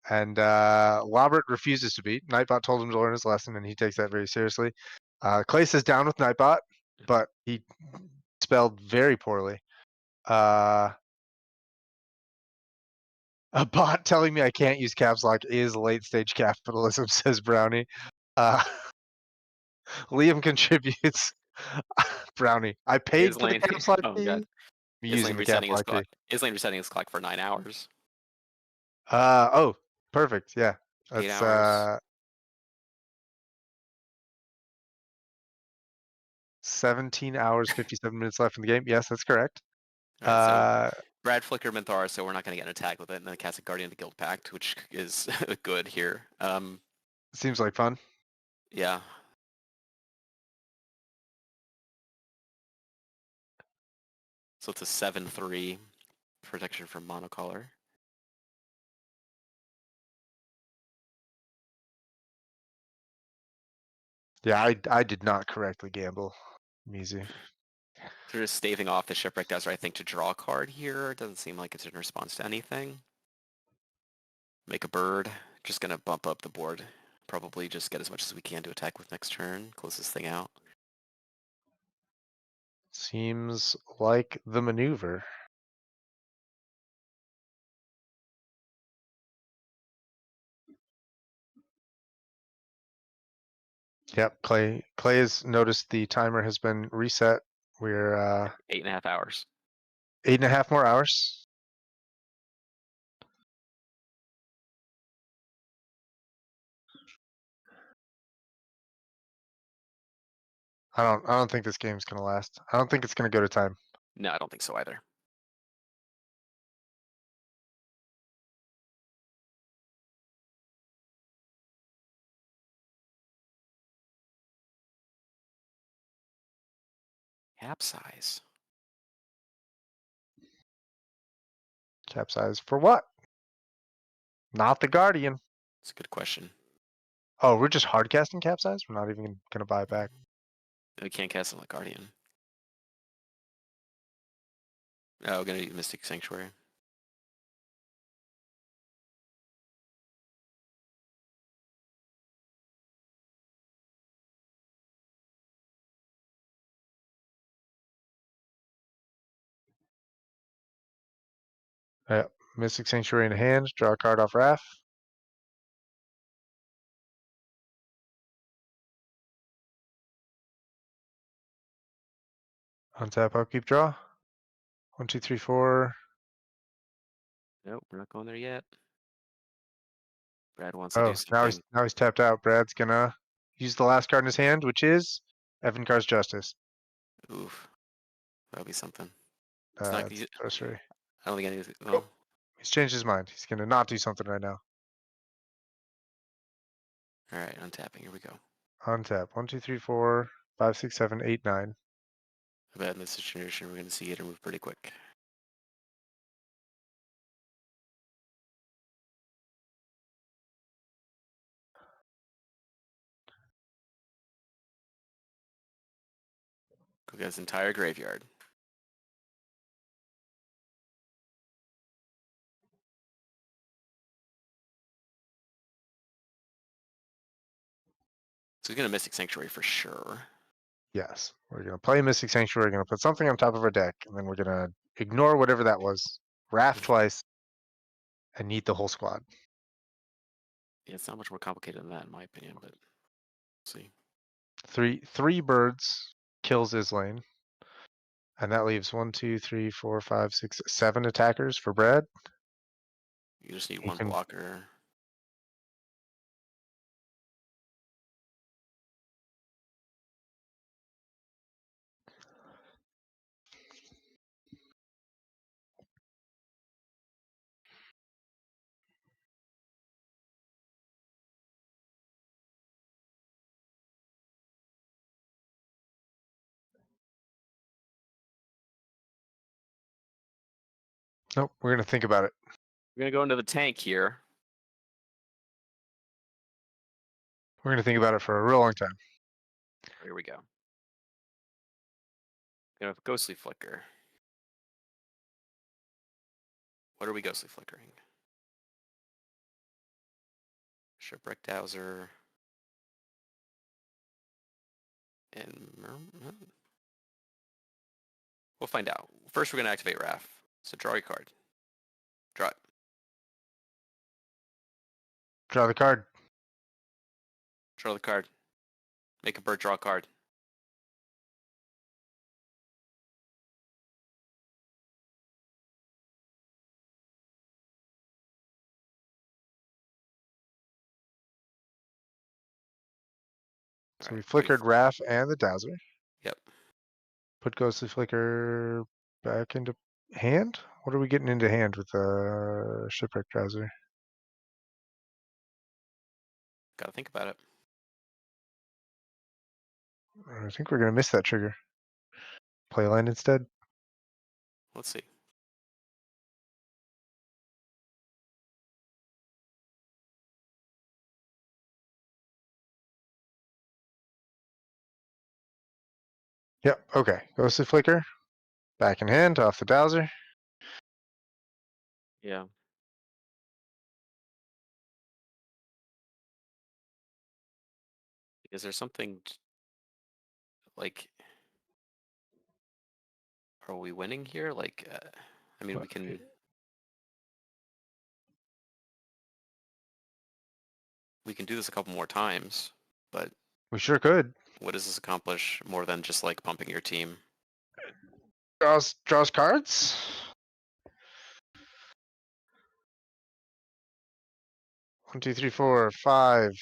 and Robert refuses to be. Nightbot told him to learn his lesson, and he takes that very seriously. Clay says down with Nightbot, but he spelled very poorly. A bot telling me I can't use caps lock is late stage capitalism, says Brownie. Uh, Liam contributes. Brownie, I paid for the Islane, caps lock oh god, fee. I'm Islane using the caps resetting his lock fee. clock. Islane resetting his clock for 9 hours. Oh, perfect. Yeah, 8 that's hours. 17 hours 57 minutes left in the game. Yes, that's correct. All right, so Uh, Brad Flicker Minthara, so we're not going to get an attack with it, and then cast a Guardian of the Guild Pact, which is good here. Seems like fun. Yeah. So it's a 7/3 protection from monocolor. Yeah, I did not correctly gamble. Mizu. So just staving off the Shipwreck Desert, I think, to draw a card here. It doesn't seem like it's in response to anything. Make a bird. Just going to bump up the board. Probably just get as much as we can to attack with next turn. Close this thing out. Seems like the maneuver. Yep, Clay has noticed the timer has been reset. We're 8.5 hours. 8.5 more hours. I don't think this game's gonna last. I don't think it's gonna go to time. No, I don't think so either. Capsize. Capsize for what? Not the Guardian. It's a good question. Oh, we're just hard casting capsize? We're not even gonna buy it back. We can't cast it like Guardian. Oh, we're gonna use Mystic Sanctuary. Yep. Mystic Sanctuary in hand, draw a card off Wrath. Untap, upkeep, draw. 1, 2, 3, 4. Nope, we're not going there yet. Brad wants to do Oh, something. now he's tapped out. Brad's gonna use the last card in his hand, which is Evankar's Justice. Oof. That'll be something. It's not gonna It's use, sorcery. I don't think anything. Oh, Well, he's changed his mind. He's gonna not do something right now. alright, untapping. Here we go. Untap. 1, 2, 3, 4, 5, 6, 7, 8, 9. I bet in this situation we're gonna see it move pretty quick. Look at his entire graveyard. So he's gonna Mystic Sanctuary for sure. Yes. We're gonna play Mystic Sanctuary. We're gonna put something on top of our deck, and then we're gonna ignore whatever that was. Wrath twice, and need the whole squad. Yeah, it's not much more complicated than that in my opinion, but we'll see. Three birds kills Islane. And that leaves 1, 2, 3, 4, 5, 6, 7 attackers for Brad. You just need He one can blocker. Nope, we're gonna think about it. We're gonna go into the tank here. We're gonna think about it for a real long time. Here we go. Gonna have ghostly flicker. What are we ghostly flickering? Shipwreck Dowser. And we'll find out. First, we're gonna activate Wrath. So draw your card. Draw it. Draw the card. Draw the card. Make a bird draw a card. All So right. we flickered Raph and the Dowser. Yep. Put Ghostly Flicker back into hand? What are we getting into hand with the Shipwreck Dowser? Gotta think about it. I think we're gonna miss that trigger. Play land instead. Let's see. Yep, okay. Ghostly Flicker. Back in hand, off the Dowser. Yeah. Is there something like? Are we winning here? Like, I mean, we can. We can do this a couple more times, but We sure could. what does this accomplish more than just like pumping your team? Draws cards. One, two, three, four, five.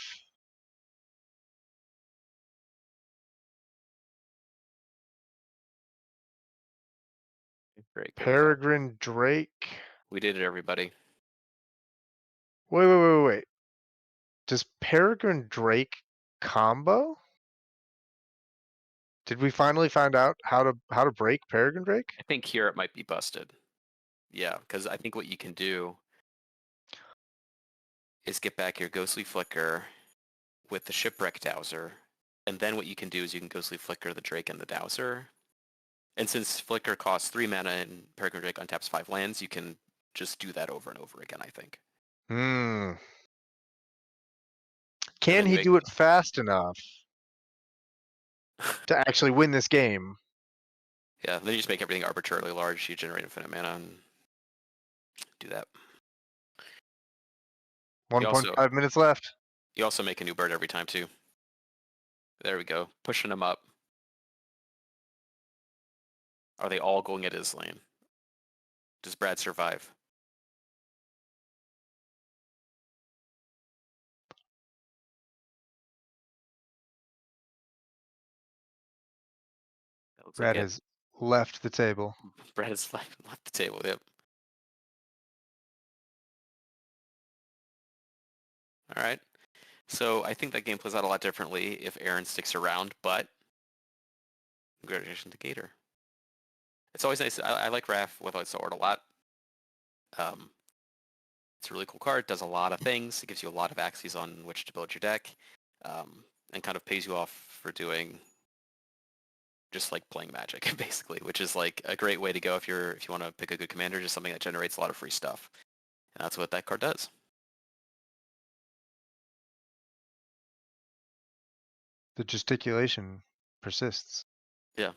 Great. Here we go. Peregrine Drake. We did it, everybody. Wait. Does Peregrine Drake combo? Did we finally find out how to break Peregrine Drake? I think here it might be busted. Yeah, because I think what you can do is get back your ghostly flicker with the shipwreck dowser, and then what you can do is you can ghostly flicker the Drake and the dowser. And since flicker costs 3 mana and Peregrine Drake untaps 5 lands, you can just do that over and over again, I think. Hmm. And Can then you he make do it fast enough to actually win this game? yeah, then you just make everything arbitrarily large, you generate infinite mana and do that. You also 1.5 minutes left. you also make a new bird every time too. There we go. Pushing them up. Are they all going at his lane? Does Brad survive? That looks like Brad it. has left the table. Brad has left the table. Yep. All right. So I think that game plays out a lot differently if Aaron sticks around, but congratulations to Gator. It's always nice. I like Raph with Sword a lot. It's a really cool card. Does a lot of things. It gives you a lot of axes on which to build your deck, and kind of pays you off for doing just like playing Magic, basically, which is like a great way to go if you want to pick a good commander, just something that generates a lot of free stuff. And that's what that card does. The gesticulation persists. Yeah.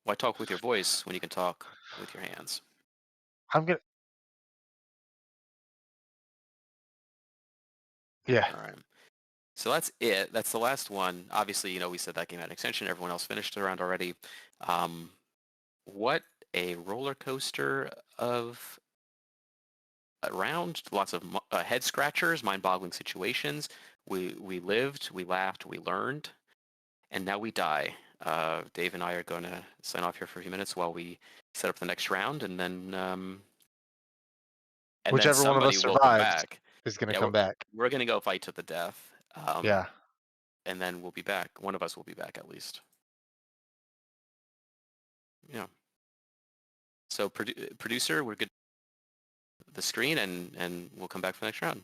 Why talk with your voice when you can talk with your hands? I'm gonna. Yeah. All right. So that's it. That's the last one. Obviously, we said that game had an extension. Everyone else finished the round already. What a roller coaster of a round. Lots of head scratchers, mind-boggling situations. We lived, we laughed, we learned, and now we die. Dave and I are going to sign off here for a few minutes while we set up the next round, and then Whichever one of us somebody will come survives back. is going to Yeah, come back. we're going to go fight to the death. Yeah. And then we'll be back. One of us will be back at least. Yeah. So producer, we're good. The screen, and we'll come back for the next round.